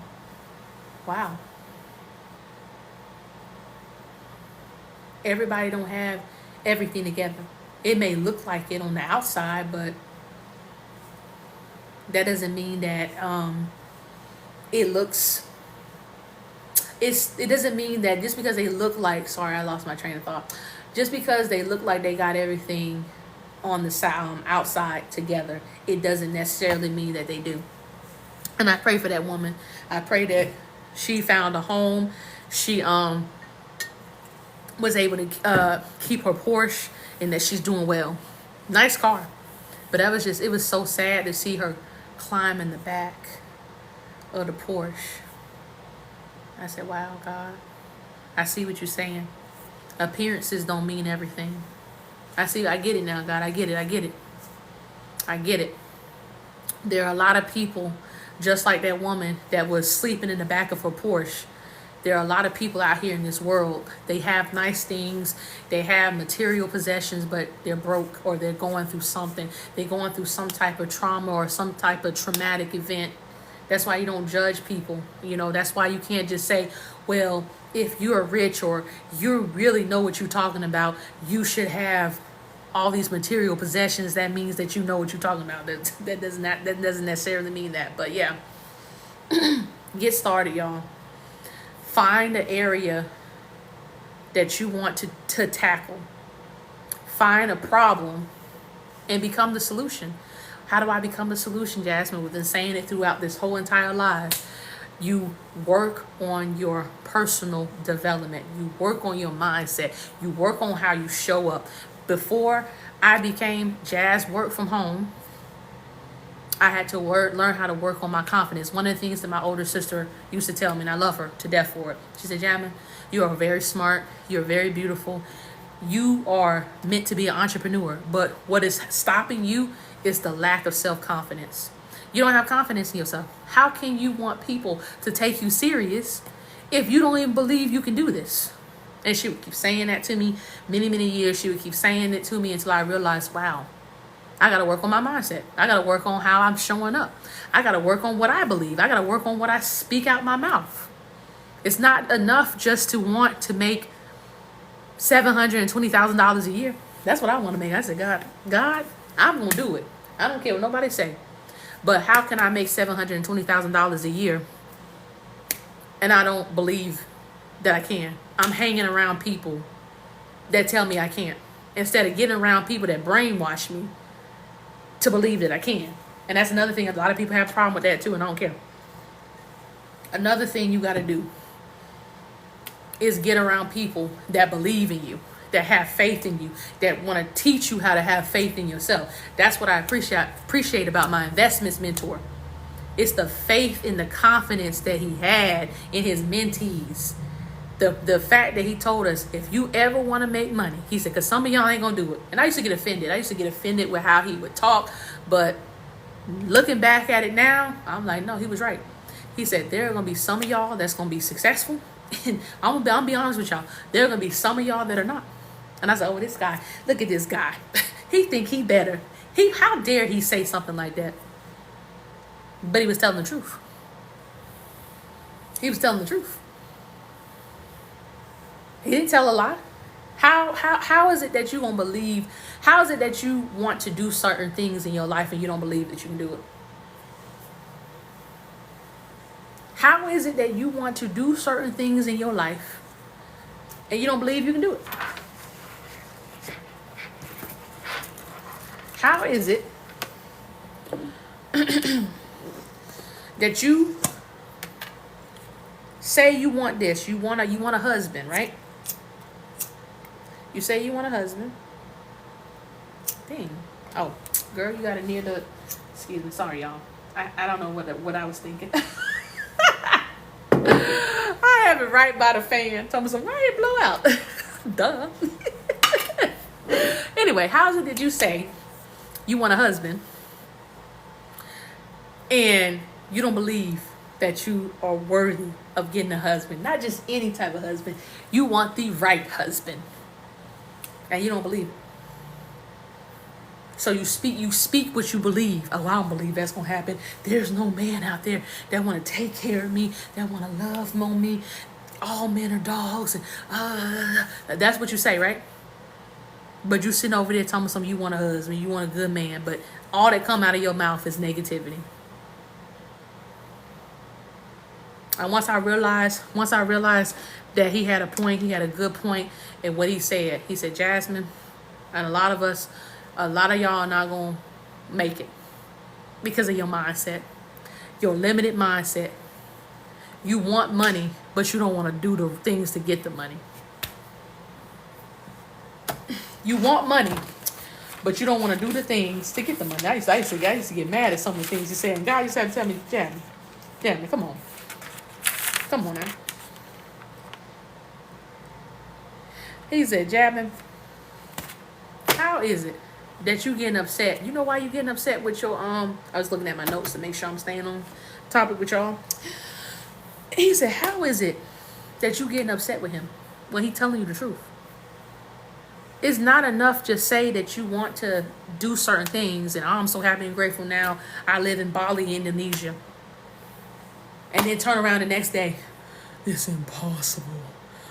Everybody don't have everything together. It may look like it on the outside, but that doesn't mean that it looks. It doesn't mean that just because they look like. Sorry, I lost my train of thought. Just because they look like they got everything on the side, outside together, it doesn't necessarily mean that they do. And I pray for that woman. I pray that she found a home. She was able to keep her Porsche and that she's doing well. Nice car. But it was so sad to see her climb in the back of the Porsche. I said, wow, God, I see what you're saying. Appearances don't mean everything. I get it now, God. I get it. There are a lot of people, just like that woman that was sleeping in the back of her Porsche. There are a lot of people out here in this world. They have nice things. They have material possessions, but they're broke or they're going through something. They're going through some type of trauma or some type of traumatic event. That's why you don't judge people. That's why you can't just say, well, if you're rich or you really know what you're talking about, you should have all these material possessions. That means that you know what you're talking about. That doesn't necessarily mean that. But yeah, get started, y'all. Find the area that you want to tackle. Find a problem and become the solution. How do I become the solution, Jasmine? We've been saying it throughout this whole entire life. You work on your personal development. You work on your mindset. You work on how you show up. Before I became Jazz Work From Home, I had to learn how to work on my confidence. One of the things that my older sister used to tell me, and I love her to death for it. She said, Jasmine, you are very smart. You're very beautiful. You are meant to be an entrepreneur. But what is stopping you is the lack of self-confidence. You don't have confidence in yourself. How can you want people to take you serious if you don't even believe you can do this? And she would keep saying that to me many, many years. She would keep saying it to me until I realized, wow, I got to work on my mindset. I got to work on how I'm showing up. I got to work on what I believe. I got to work on what I speak out my mouth. It's not enough just to want to make $720,000 a year. That's what I want to make. I said, God, I'm going to do it. I don't care what nobody say. But how can I make $720,000 a year and I don't believe that I can? I'm hanging around people that tell me I can't instead of getting around people that brainwash me to believe that I can. And that's another thing. A lot of people have a problem with that too, and I don't care. Another thing you got to do is get around people that believe in you, that have faith in you, that want to teach you how to have faith in yourself. That's what I appreciate about my investments mentor. It's the faith and the confidence that he had in his mentees The fact that he told us, if you ever want to make money, he said, because some of y'all ain't gonna do it. And I used to get offended. I used to get offended with how he would talk, but looking back at it now, I'm like, no, he was right. He said, there are gonna be some of y'all that's gonna be successful, and I'm gonna be honest with y'all, there are gonna be some of y'all that are not. And I said, oh, this guy, look at this guy. He think he better. How dare he say something like that? But he was telling the truth. He was telling the truth. He didn't tell a lie. How is it that you gonna believe? How is it that you want to do certain things in your life and you don't believe that you can do it? How is it that you want to do certain things in your life and you don't believe you can do it? How is it that you say you want this? You want a husband, right? You say you want a husband. Dang. Oh, girl, you got it near the. Excuse me. Sorry, y'all. I don't know what I was thinking. I have it right by the fan. Told me some. Why did it blow out? Duh. Anyway, how is it that you say you want a husband and you don't believe that you are worthy of getting a husband? Not just any type of husband. You want the right husband. And you don't believe it. So you speak what you believe. Oh, I don't believe that's gonna happen. There's no man out there that want to take care of me, that want to love on me. All men are dogs, and that's what you say, right? But you sitting over there telling me something. You want a husband, you want a good man, but all that come out of your mouth is negativity. And once I realized that he had a point, he had a good point in what he said. He said, Jasmine, and a lot of y'all are not going to make it because of your mindset, your limited mindset. You want money, but you don't want to do the things to get the money. You want money, but you don't want to do the things to get the money. I used to get mad at some of the things he said. And God used to have to tell me, Jasmine, come on. Come on now. He said, Jasmine, how is it that you getting upset? You know why you getting upset with your I was looking at my notes to make sure I'm staying on topic with y'all. He said, how is it that you getting upset with him when he telling you the truth? It's not enough to say that you want to do certain things and I'm so happy and grateful now I live in Bali, Indonesia. And then turn around the next day. It's impossible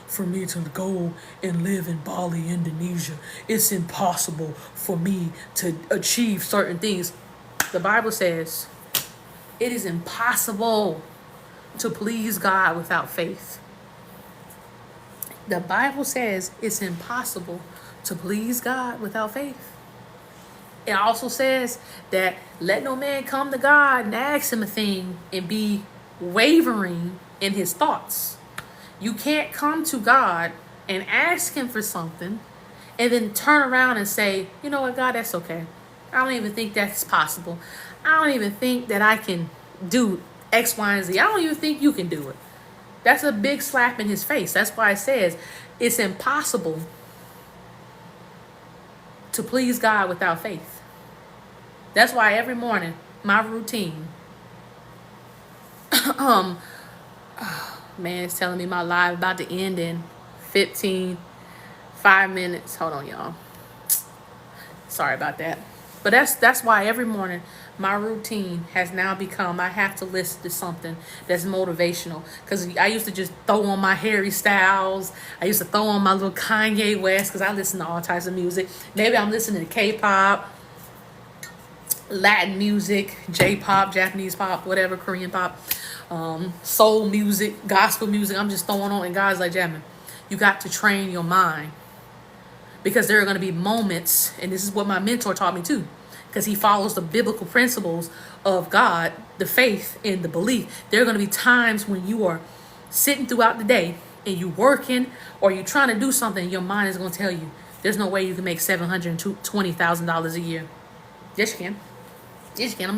for me to go and live in Bali, Indonesia. It's impossible for me to achieve certain things. The Bible says it is impossible to please God without faith. The Bible says it's impossible to please God without faith. It also says that let no man come to God and ask him a thing and be wavering in his thoughts. You can't come to God and ask him for something and then turn around and say, you know what, God, that's okay. I don't even think that's possible. I don't even think that I can do X, Y, and Z. I don't even think you can do it. That's a big slap in his face. That's why it says it's impossible to please God without faith. That's why every morning, my routine, man, it's telling me my live about to end in 5 minutes. Hold on, y'all. Sorry about that. But that's why every morning my routine has now become I have to listen to something that's motivational. Because I used to just throw on my Harry Styles. I used to throw on my little Kanye West because I listen to all types of music. Maybe I'm listening to K-pop, Latin music, J-pop, Japanese pop, whatever, Korean pop, soul music, gospel music. I'm just throwing on. And God's like, Jasmine, you got to train your mind. Because there are going to be moments, and this is what my mentor taught me too, because he follows the biblical principles of God, the faith and the belief. There are going to be times when you are sitting throughout the day and you working or you're trying to do something, your mind is going to tell you, there's no way you can make $720,000 a year. Yes, you can. Yes, you can. I'm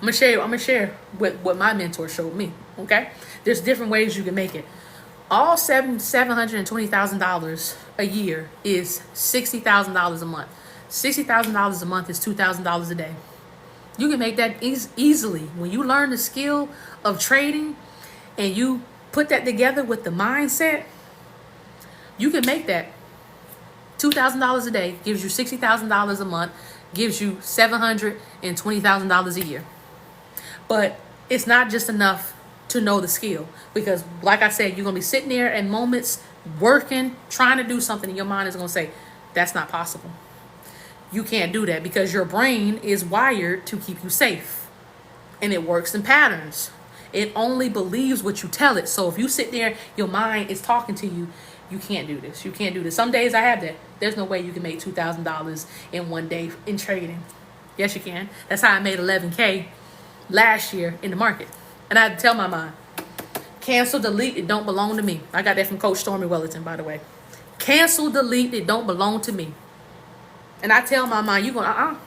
gonna share what my mentor showed me. Okay, there's different ways you can make it. All $720,000 a year is $60,000 a month. $60,000 a month is $2,000 a day. You can make that easily. When you learn the skill of trading and you put that together with the mindset, you can make that. $2,000 a day gives you $60,000 a month, gives you $720,000 a year. But it's not just enough to know the skill, because like I said, you're going to be sitting there in moments working, trying to do something, and your mind is going to say, that's not possible. You can't do that, because your brain is wired to keep you safe, and it works in patterns. It only believes what you tell it. So if you sit there, your mind is talking to you, you can't do this. You can't do this. Some days I have that. There's no way you can make $2,000 in one day in trading. Yes, you can. That's how I made $11K last year in the market. And I had to tell my mind, cancel, delete, it don't belong to me. I got that from Coach Stormy Wellington, by the way. Cancel, delete, it don't belong to me. And I tell my mind, you going,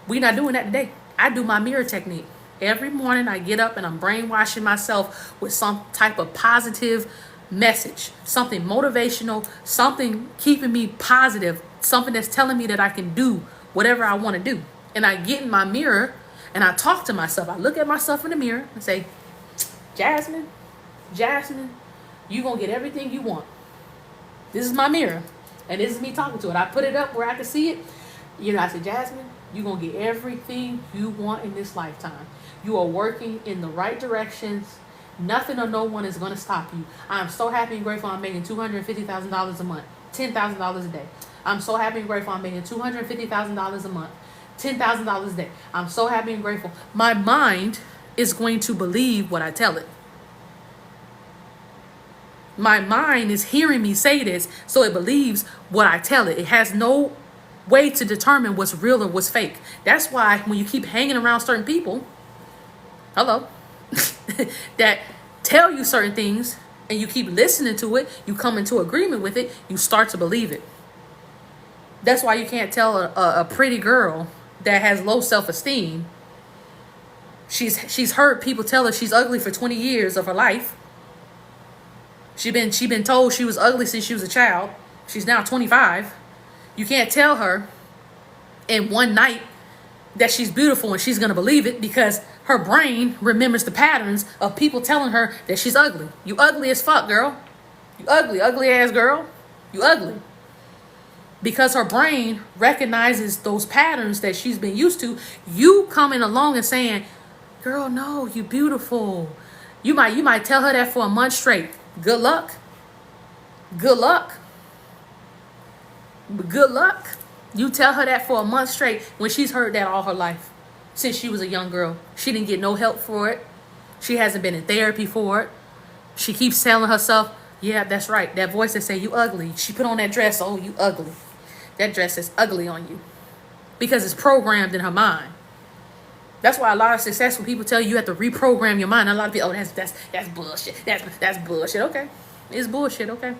we're not doing that today. I do my mirror technique. Every morning I get up and I'm brainwashing myself with some type of positive message, something motivational, something keeping me positive, something that's telling me that I can do whatever I want to do. And I get in my mirror and I talk to myself. I look at myself in the mirror and say, Jasmine, you're going to get everything you want. This is my mirror. And this is me talking to it. I put it up where I can see it. I said, Jasmine, you're going to get everything you want in this lifetime. You are working in the right directions. Nothing or no one is going to stop you. I'm so happy and grateful I'm making $250,000 a month, $10,000 a day. I'm so happy and grateful I'm making $250,000 a month, $10,000 a day. I'm so happy and grateful. My mind is going to believe what I tell it. My mind is hearing me say this, so it believes what I tell it. It has no way to determine what's real or what's fake. That's why when you keep hanging around certain people, that tell you certain things and you keep listening to it, you come into agreement with it, you start to believe it. That's why you can't tell a pretty girl that has low self-esteem. She's heard people tell her she's ugly for 20 years of her life. She been told she was ugly since she was a child. She's now 25. You can't tell her in one night that she's beautiful and she's going to believe it, because her brain remembers the patterns of people telling her that she's ugly. You ugly as fuck, girl. You ugly ass girl. You ugly. Because her brain recognizes those patterns that she's been used to. You coming along and saying, girl, no, you beautiful. You might tell her that for a month straight. Good luck. Good luck. Good luck. You tell her that for a month straight when she's heard that all her life. Since she was a young girl. She didn't get no help for it. She hasn't been in therapy for it. She keeps telling herself, yeah, that's right. That voice that say you ugly. She put on that dress, oh, you ugly. That dress is ugly on you. Because it's programmed in her mind. That's why a lot of successful people tell you have to reprogram your mind. A lot of people, oh, that's bullshit. That's bullshit. Okay. It's bullshit, okay.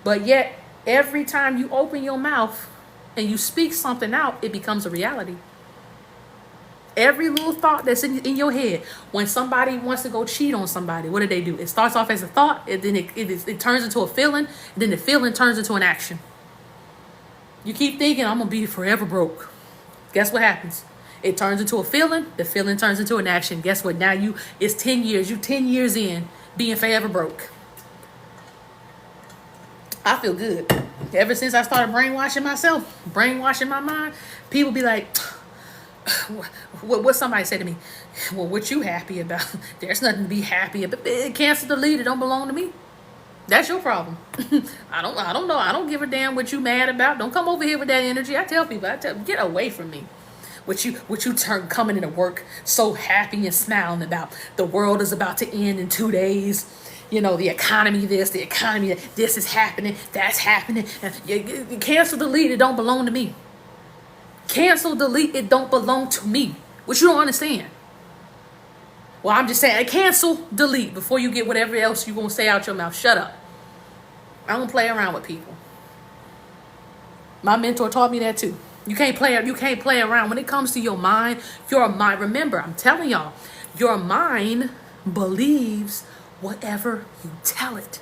But yet, every time you open your mouth and you speak something out, it becomes a reality. Every little thought that's in your head, when somebody wants to go cheat on somebody, what do? It starts off as a thought, and then it turns into a feeling, and then the feeling turns into an action. You keep thinking, I'm going to be forever broke. Guess what happens? It turns into a feeling, the feeling turns into an action. Guess what? Now it's 10 years. You 10 years in being forever broke. I feel good. Ever since I started brainwashing myself, brainwashing my mind, people be like, what somebody said to me, well, what you happy about? There's nothing to be happy about. Cancel, delete, it don't belong to me. That's your problem. I don't know. I don't give a damn what you mad about. Don't come over here with that energy. I tell people, get away from me. What you coming into work so happy and smiling about the world is about to end in 2 days. The economy this, the economy that, this is happening, that's happening. You cancel, delete, it don't belong to me. Cancel, delete, it don't belong to me. What you don't understand. Well, I'm just saying, cancel, delete before you get whatever else you're going to say out your mouth. Shut up. I don't play around with people. My mentor taught me that too. You can't play around. When it comes to your mind, remember, I'm telling y'all, your mind believes whatever you tell it.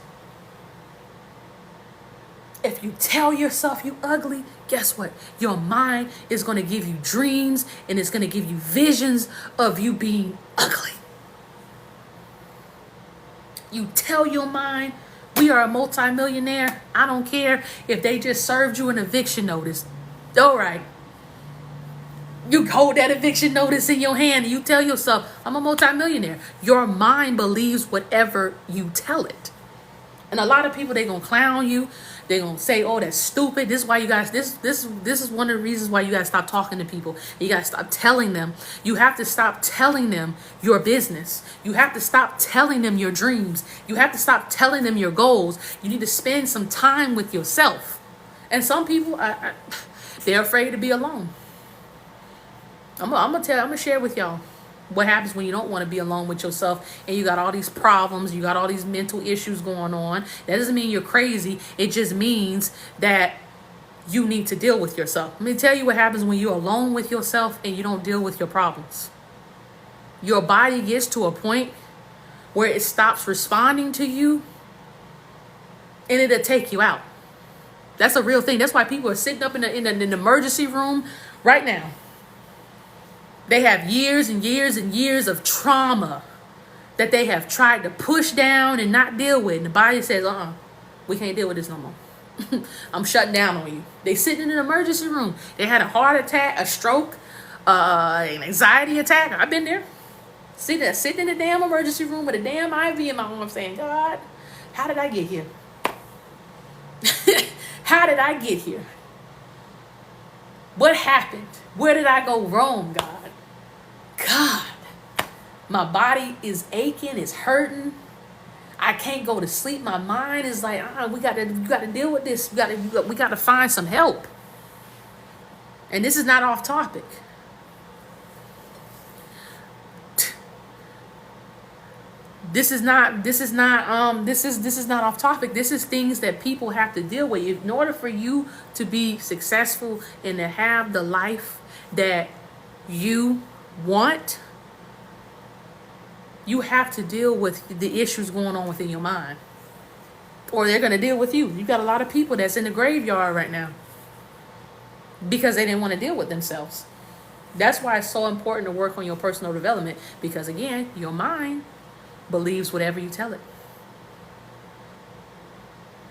If you tell yourself you ugly, guess what? Your mind is going to give you dreams and it's going to give you visions of you being ugly. You tell your mind, we are a multimillionaire. I don't care if they just served you an eviction notice. All right. You hold that eviction notice in your hand and you tell yourself, I'm a multimillionaire. Your mind believes whatever you tell it. And a lot of people, they're going to clown you. They're going to say, oh, that's stupid. This is why you guys, this is one of the reasons why you got to stop talking to people. You got to stop telling them. You have to stop telling them your business. You have to stop telling them your dreams. You have to stop telling them your goals. You need to spend some time with yourself. And some people, they're afraid to be alone. I'm gonna share with y'all what happens when you don't want to be alone with yourself and you got all these problems, you got all these mental issues going on. That doesn't mean you're crazy. It just means that you need to deal with yourself. Let me tell you what happens when you're alone with yourself and you don't deal with your problems. Your body gets to a point where it stops responding to you and it'll take you out. That's a real thing. That's why people are sitting up in the emergency room right now. They have years and years and years of trauma that they have tried to push down and not deal with. And the body says, we can't deal with this no more. I'm shutting down on you. They sitting in an emergency room. They had a heart attack, a stroke, an anxiety attack. I've been there. Sitting in the damn emergency room with a damn IV in my arm saying, God, how did I get here? How did I get here? What happened? Where did I go wrong, God? God, my body is aching, it's hurting. I can't go to sleep. My mind is like, you got to deal with this. We got to find some help. And this is not off topic. This is not off topic. This is things that people have to deal with. In order for you to be successful and to have the life that you want, you have to deal with the issues going on within your mind, or they're going to deal with you. You got a lot of people that's in the graveyard right now because they didn't want to deal with themselves. That's why it's so important to work on your personal development, because again, your mind believes whatever you tell it.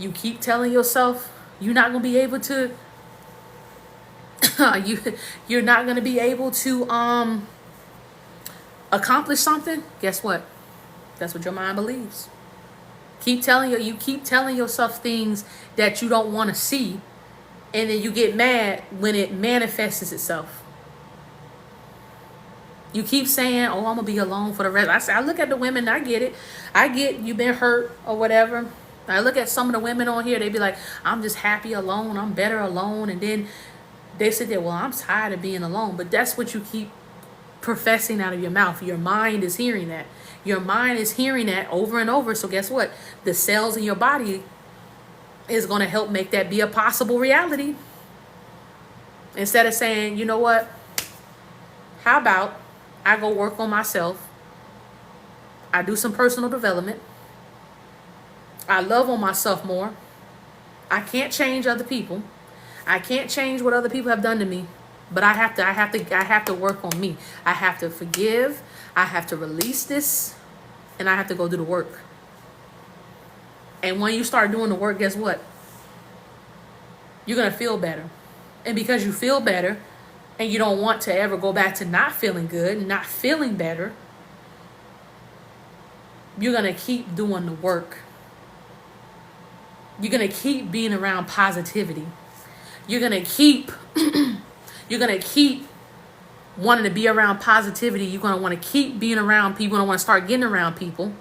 You keep telling yourself you're not going to be able to you're not going to be able to accomplish something. Guess what? That's what your mind believes. You keep telling yourself things that you don't want to see, and then you get mad when it manifests itself. You keep saying, oh, I'm gonna be alone for the rest. I look at the women, I get it. I get you've been hurt or whatever. I look at some of the women on here, they be like, I'm just happy alone, I'm better alone. And then they sit there, well, I'm tired of being alone. But that's what you keep professing out of your mouth. Your mind is hearing that. Your mind is hearing that over and over. So guess what? The cells in your body is going to help make that be a possible reality. Instead of saying, you know what? How about I go work on myself? I do some personal development. I love on myself more. I can't change other people. I can't change what other people have done to me, but I have to work on me. I have to forgive. I have to release this, and I have to go do the work. And when you start doing the work, guess what? You're going to feel better. And because you feel better and you don't want to ever go back to not feeling good and not feeling better, you're going to keep doing the work. You're going to keep being around positivity. You're going to keep wanting to be around positivity. You're going to want to keep being around people. You're going to want to start getting around people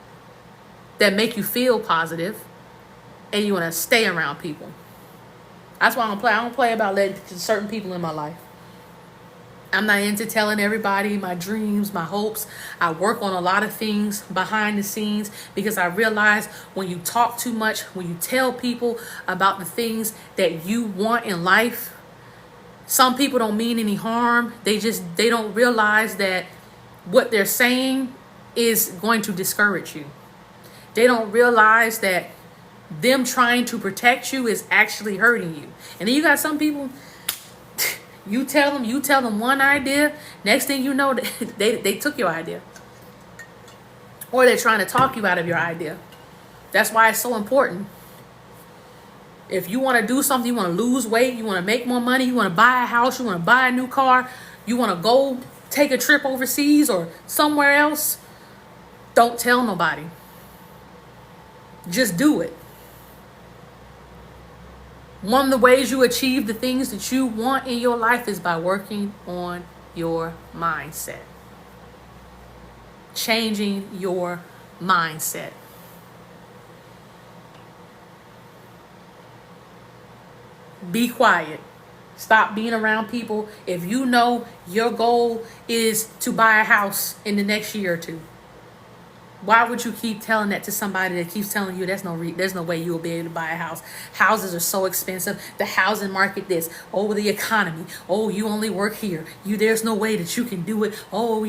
that make you feel positive, and you want to stay around people. That's why I don't play about letting certain people in my life. I'm not into telling everybody my dreams, my hopes. I work on a lot of things behind the scenes because I realize when you talk too much, when you tell people about the things that you want in life, some people don't mean any harm. They don't realize that what they're saying is going to discourage you. They don't realize that them trying to protect you is actually hurting you. And then you got some people, you tell them one idea, next thing you know, they took your idea. Or they're trying to talk you out of your idea. That's why it's so important. If you want to do something, you want to lose weight, you want to make more money, you want to buy a house, you want to buy a new car, you want to go take a trip overseas or somewhere else, don't tell nobody. Just do it. One of the ways you achieve the things that you want in your life is by working on your mindset. Changing your mindset. Be quiet. Stop being around people. If you know your goal is to buy a house in the next year or two, why would you keep telling that to somebody that keeps telling you there's no way you will be able to buy a house? Houses are so expensive. The housing market, this, oh, the economy. Oh, you only work here. There's no way that you can do it. Oh,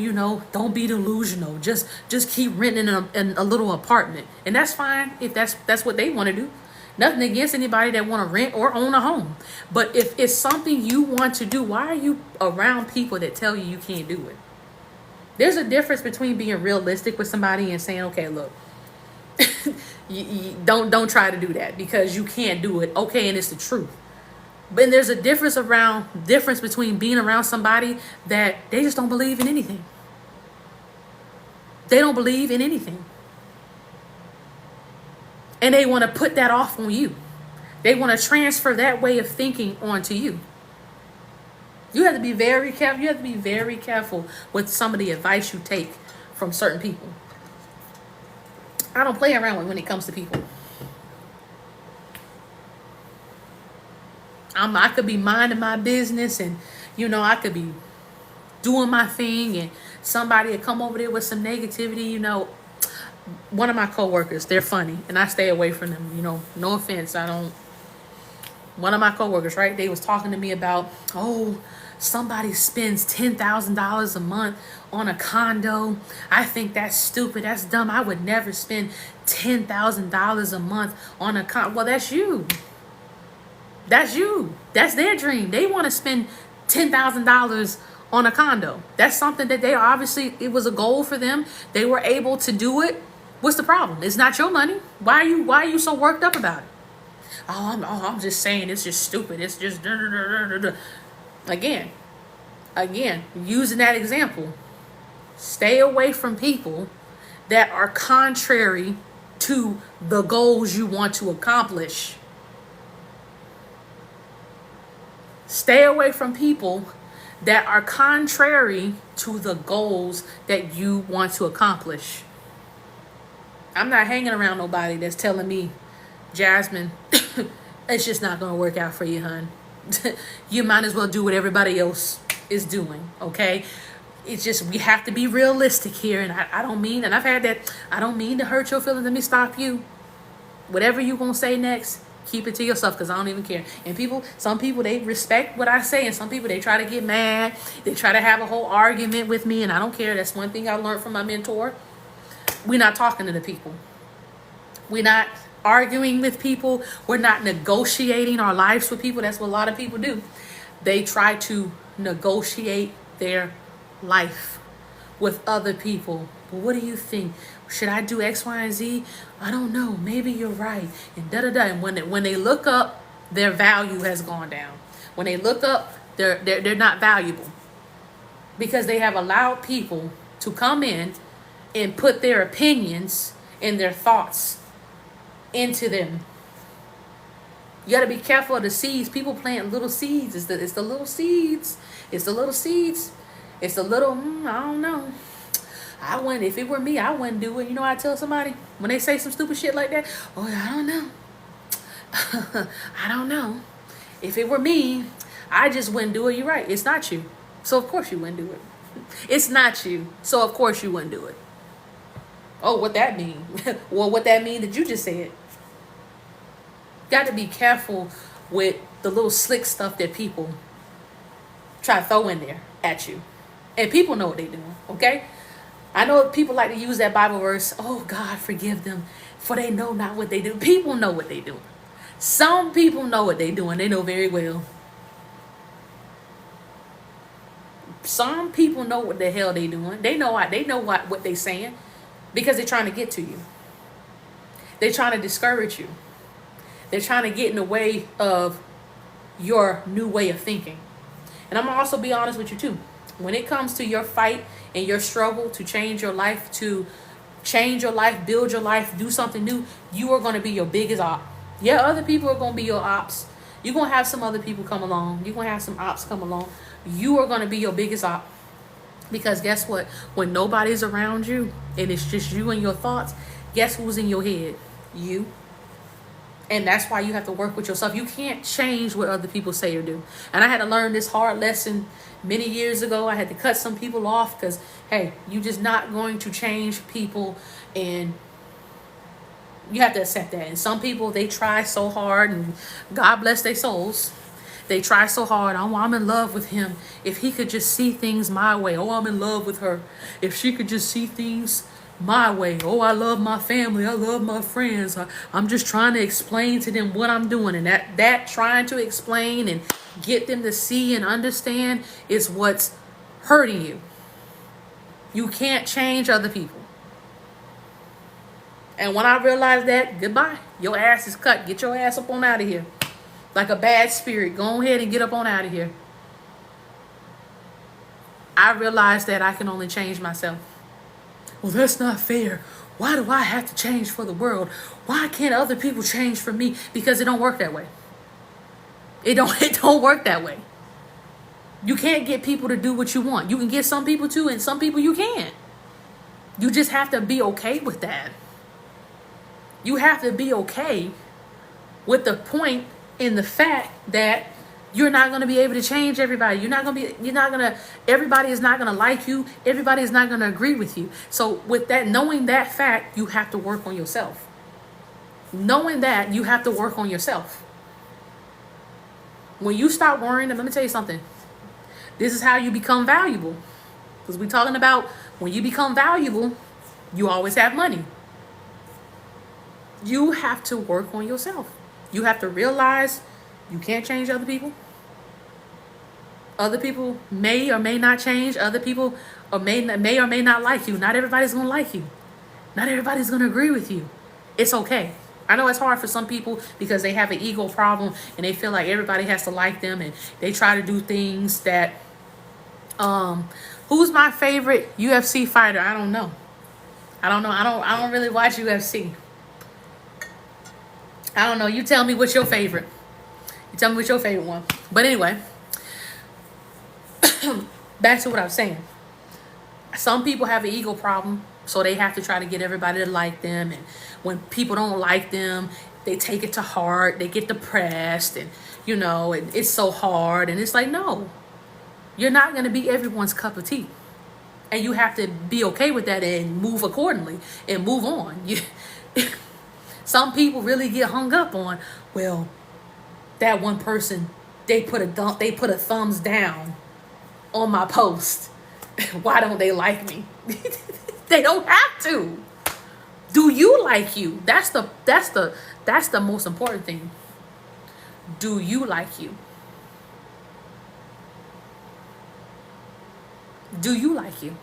don't be delusional. Just keep renting in a little apartment. And that's fine if that's what they want to do. Nothing against anybody that want to rent or own a home. But if it's something you want to do, why are you around people that tell you can't do it? There's a difference between being realistic with somebody and saying, okay, look, you don't try to do that because you can't do it. Okay, and it's the truth. But there's a difference between being around somebody that they just don't believe in anything. They don't believe in anything. And they want to put that off on you. They want to transfer that way of thinking onto you. You have to be very careful. You have to be very careful with some of the advice you take from certain people. I don't play around when it comes to people. I could be minding my business and, I could be doing my thing and somebody would come over there with some negativity, One of my coworkers, they're funny and I stay away from them, no offense. One of my coworkers, right? They was talking to me about, somebody spends $10,000 a month on a condo. I think that's stupid. That's dumb. I would never spend $10,000 a month on a condo. Well, that's you. That's you. That's their dream. They want to spend $10,000 on a condo. That's something that they obviously, it was a goal for them. They were able to do it. What's the problem? It's not your money. Why are you so worked up about it? I'm just saying it's just stupid. It's just Again, using that example, stay away from people that are contrary to the goals you want to accomplish. Stay away from people that are contrary to the goals that you want to accomplish. I'm not hanging around nobody that's telling me, Jasmine, it's just not going to work out for you, hon. You might as well do what everybody else is doing, okay? It's just, we have to be realistic here. And I don't mean, and I've had that, I don't mean to hurt your feelings. Let me stop you. Whatever you going to say next, keep it to yourself because I don't even care. And some people, they respect what I say. And some people, they try to get mad. They try to have a whole argument with me. And I don't care. That's one thing I learned from my mentor. We're not talking to the people. We're not arguing with people. We're not negotiating our lives with people. That's what a lot of people do. They try to negotiate their life with other people. Well, what do you think? Should I do X, Y, and Z? I don't know. Maybe you're right. And da-da-da. And when they look up, their value has gone down. When they look up, they're not valuable. Because they have allowed people to come in and put their opinions and their thoughts into them. You got to be careful of the seeds. People plant little seeds. It's the little seeds. It's the little seeds. It's the little, I don't know. If it were me, I wouldn't do it. I tell somebody when they say some stupid shit like that, I don't know. I don't know. If it were me, I just wouldn't do it. You're right. It's not you. So of course you wouldn't do it. It's not you. So of course you wouldn't do it. Oh, what that mean? Well, what that mean that you just said. Got to be careful with the little slick stuff that people try to throw in there at you. And people know what they're doing, okay? I know people like to use that Bible verse, oh, God, forgive them. for they know not what they do. People know what they do. Some people know what they doing. They know very well. Some people know what the hell they doing. They know what they saying because they're trying to get to you. They're trying to discourage you. They're trying to get in the way of your new way of thinking. And I'm gonna also be honest with you too. When it comes to your fight and your struggle to change your life, build your life, do something new, you are going to be your biggest op. Yeah, other people are going to be your ops. You're going to have some other people come along. You're going to have some ops come along. You are going to be your biggest op. Because guess what? When nobody's around you and it's just you and your thoughts, guess who's in your head? You. And that's why you have to work with yourself. You can't change what other people say or do. And I had to learn this hard lesson many years ago. I had to cut some people off because, hey, you're just not going to change people, and you have to accept that. And some people, they try so hard, and God bless their souls. They try so hard. Oh, I'm in love with him. If he could just see things my way. Oh, I'm in love with her. If she could just see things my way. Oh, I love my family. I love my friends. I'm just trying to explain to them what I'm doing. And that trying to explain and get them to see and understand is what's hurting you. You can't change other people. And when I realized that, goodbye. Your ass is cut. Get your ass up on out of here. Like a bad spirit. Go ahead and get up on out of here. I realized that I can only change myself. Well, that's not fair. Why do I have to change for the world? Why can't other people change for me? Because it don't work that way. It don't work that way. You can't get people to do what you want. You can get some people to, and some people you can't. You just have to be okay with that. You have to be okay with the point in the fact that you're not going to be able to change everybody. Everybody is not going to like you. Everybody is not going to agree with you. So with that, knowing that fact, you have to work on yourself. Knowing that, you have to work on yourself. When you stop worrying, let me tell you something. This is how you become valuable. Because we're talking about when you become valuable, you always have money. You have to work on yourself. You have to realize you can't change other people. Other people may or may not change. Other people may or may not like you. Not everybody's going to like you. Not everybody's going to agree with you. It's okay. I know it's hard for some people because they have an ego problem and they feel like everybody has to like them, and they try to do things that who's my favorite UFC fighter? I don't know. I don't really watch UFC. I don't know. You tell me what's your favorite. You tell me what's your favorite one. But anyway, back to what I was saying. Some people have an ego problem, so they have to try to get everybody to like them. And when people don't like them, they take it to heart. They get depressed, and it's so hard. And it's like, no, you're not going to be everyone's cup of tea. And you have to be okay with that and move accordingly and move on. Some people really get hung up on, well, that one person, they put a thumbs down on my post. Why don't they like me? They don't have to. Do you like you? That's the most important thing. Do you like you? Do you like you?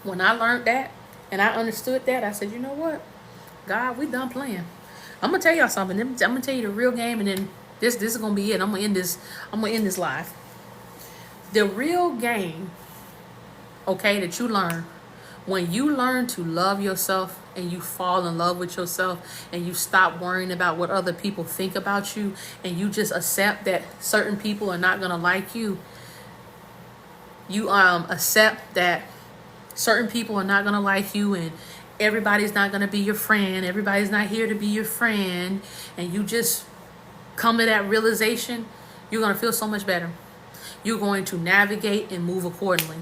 When I learned that and I understood that, I said, you know what? God, we done playing. I'm gonna tell y'all something. I'm gonna tell you the real game, and then this is gonna be it. I'm gonna end this live. The real game, okay, that you learn when you learn to love yourself and you fall in love with yourself and you stop worrying about what other people think about you, and you just accept that certain people are not gonna like you. You accept that certain people are not gonna like you, and everybody's not gonna be your friend. Everybody's not here to be your friend, and you just come to that realization. You're gonna feel so much better. You're going to navigate and move accordingly.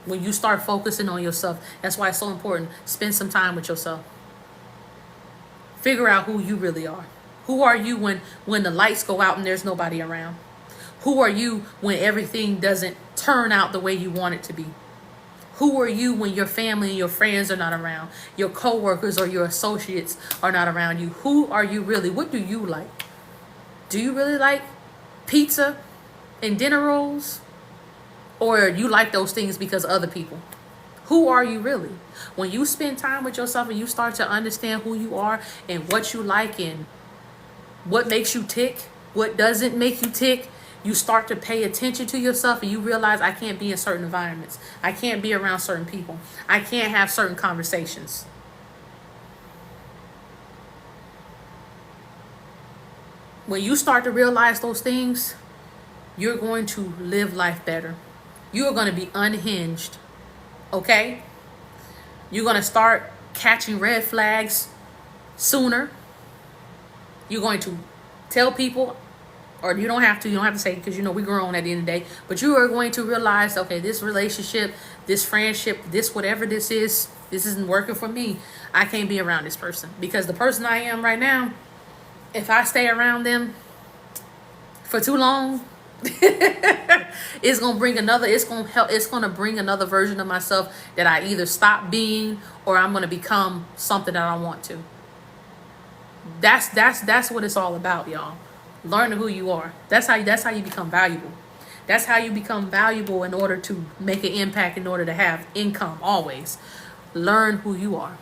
When you start focusing on yourself, that's why it's so important. Spend some time with yourself. Figure out who you really are. Who are you when the lights go out and there's nobody around? Who are you when everything doesn't turn out the way you want it to be? Who are you when your family and your friends are not around? Your coworkers or your associates are not around you? Who are you really? What do you like? Do you really like pizza and dinner rolls? Or you like those things because of other people? Who are you really? When you spend time with yourself and you start to understand who you are and what you like and what makes you tick, what doesn't make you tick, you start to pay attention to yourself and you realize I can't be in certain environments. I can't be around certain people. I can't have certain conversations. When you start to realize those things, you're going to live life better. You are going to be unhinged. Okay? You're going to start catching red flags sooner. You're going to tell people, or you don't have to say, because we're grown at the end of the day, but you are going to realize, okay, this relationship, this friendship, this whatever this isn't working for me. I can't be around this person, because the person I am right now, if I stay around them for too long, it's gonna bring another version of myself that I either stop being or I'm gonna become something that I want to. That's what it's all about, y'all. Learning who you are. That's how you become valuable. That's how you become valuable in order to make an impact, in order to have income always. Learn who you are.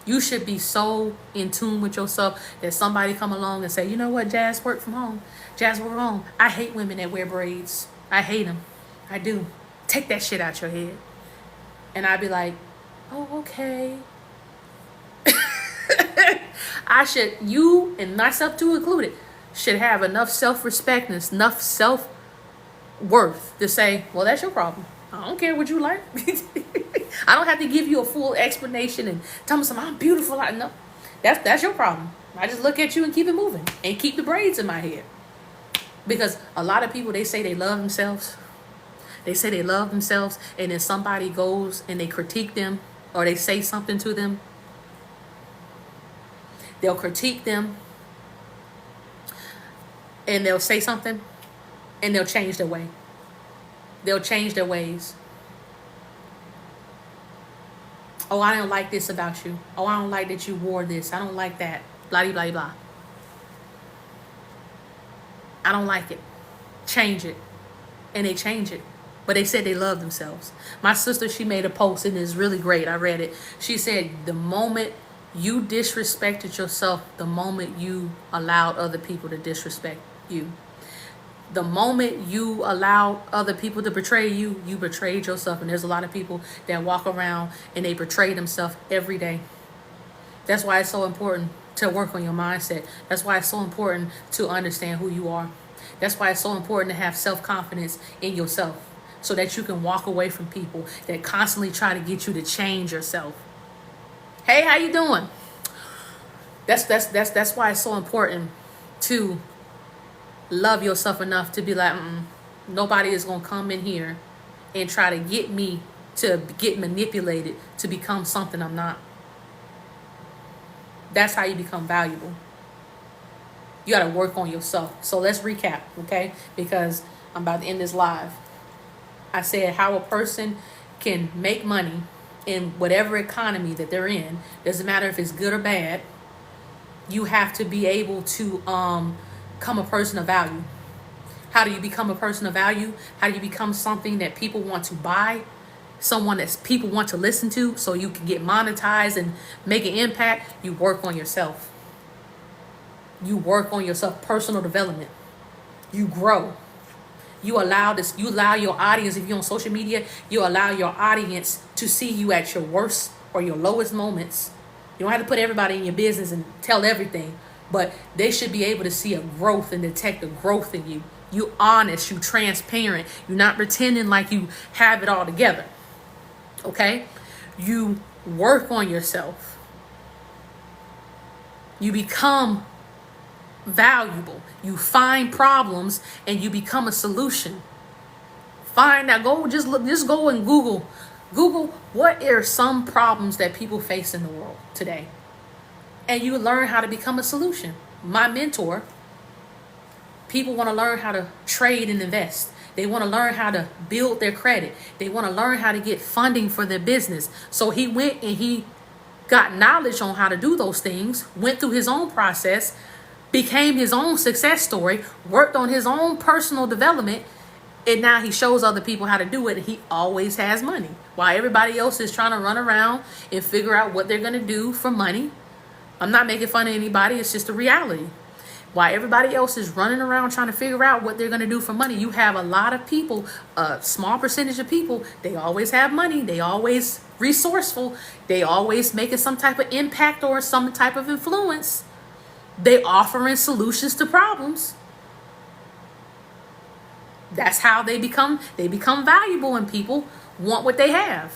You should be so in tune with yourself that somebody come along and say, you know what, Jazz, work from home. Jazz, work from home. I hate women that wear braids. I hate them. I do. Take that shit out your head. And I'd be like, oh, okay. You and myself too included, should have enough self-respect and enough self-worth to say, well, that's your problem. I don't care what you like. I don't have to give you a full explanation and tell me something, I'm beautiful. No, that's your problem. I just look at you and keep it moving and keep the braids in my head. Because a lot of people, they say they love themselves. They say they love themselves, and then somebody goes and they critique them or they say something to them. They'll critique them and they'll say something and they'll change their way. They'll change their ways. Oh, I don't like this about you. Oh, I don't like that you wore this. I don't like that. Blah, blah, blah. I don't like it. Change it. And they change it. But they said they love themselves. My sister, she made a post and it's really great. I read it. She said the moment you disrespected yourself, the moment you allowed other people to disrespect you. The moment you allowed other people to betray you, you betrayed yourself. And there's a lot of people that walk around and they betray themselves every day. That's why it's so important to work on your mindset. That's why it's so important to understand who you are. That's why it's so important to have self-confidence in yourself, so that you can walk away from people that constantly try to get you to change yourself. Hey, how you doing? That's why it's so important to love yourself enough to be like, nobody is going to come in here and try to get me to get manipulated to become something I'm not. That's how you become valuable. You got to work on yourself. So let's recap, okay? Because I'm about to end this live. I said how a person can make money in whatever economy that they're in. Doesn't matter if it's good or bad. You have to be able to become a person of value. How do you become a person of value? How do you become something that people want to buy? Someone that people want to listen to so you can get monetized and make an impact? You work on yourself. You work on yourself. Personal development. You grow. You allow your audience, if you're on social media, you allow your audience to see you at your worst or your lowest moments. You don't have to put everybody in your business and tell everything, but they should be able to see a growth and detect a growth in you. You honest, you transparent, you're not pretending like you have it all together. Okay? You work on yourself. You become valuable. You find problems and you become a solution. Just go and Google what are some problems that people face in the world today, and you learn how to become a solution. My mentor, people want to learn how to trade and invest. They want to learn how to build their credit. They want to learn how to get funding for their business. So he went and he got knowledge on how to do those things, went through his own process, became his own success story, worked on his own personal development, and now he shows other people how to do it. He always has money. While everybody else is trying to run around and figure out what they're going to do for money. I'm not making fun of anybody. It's just a reality. While everybody else is running around trying to figure out what they're going to do for money, you have a lot of people, a small percentage of people, they always have money. They always resourceful. They always making some type of impact or some type of influence. They offering solutions to problems. That's how they become valuable, and people want what they have.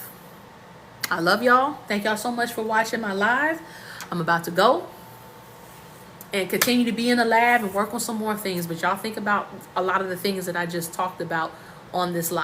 I love y'all. Thank y'all so much for watching my live. I'm about to go and continue to be in the lab and work on some more things. But y'all think about a lot of the things that I just talked about on this live.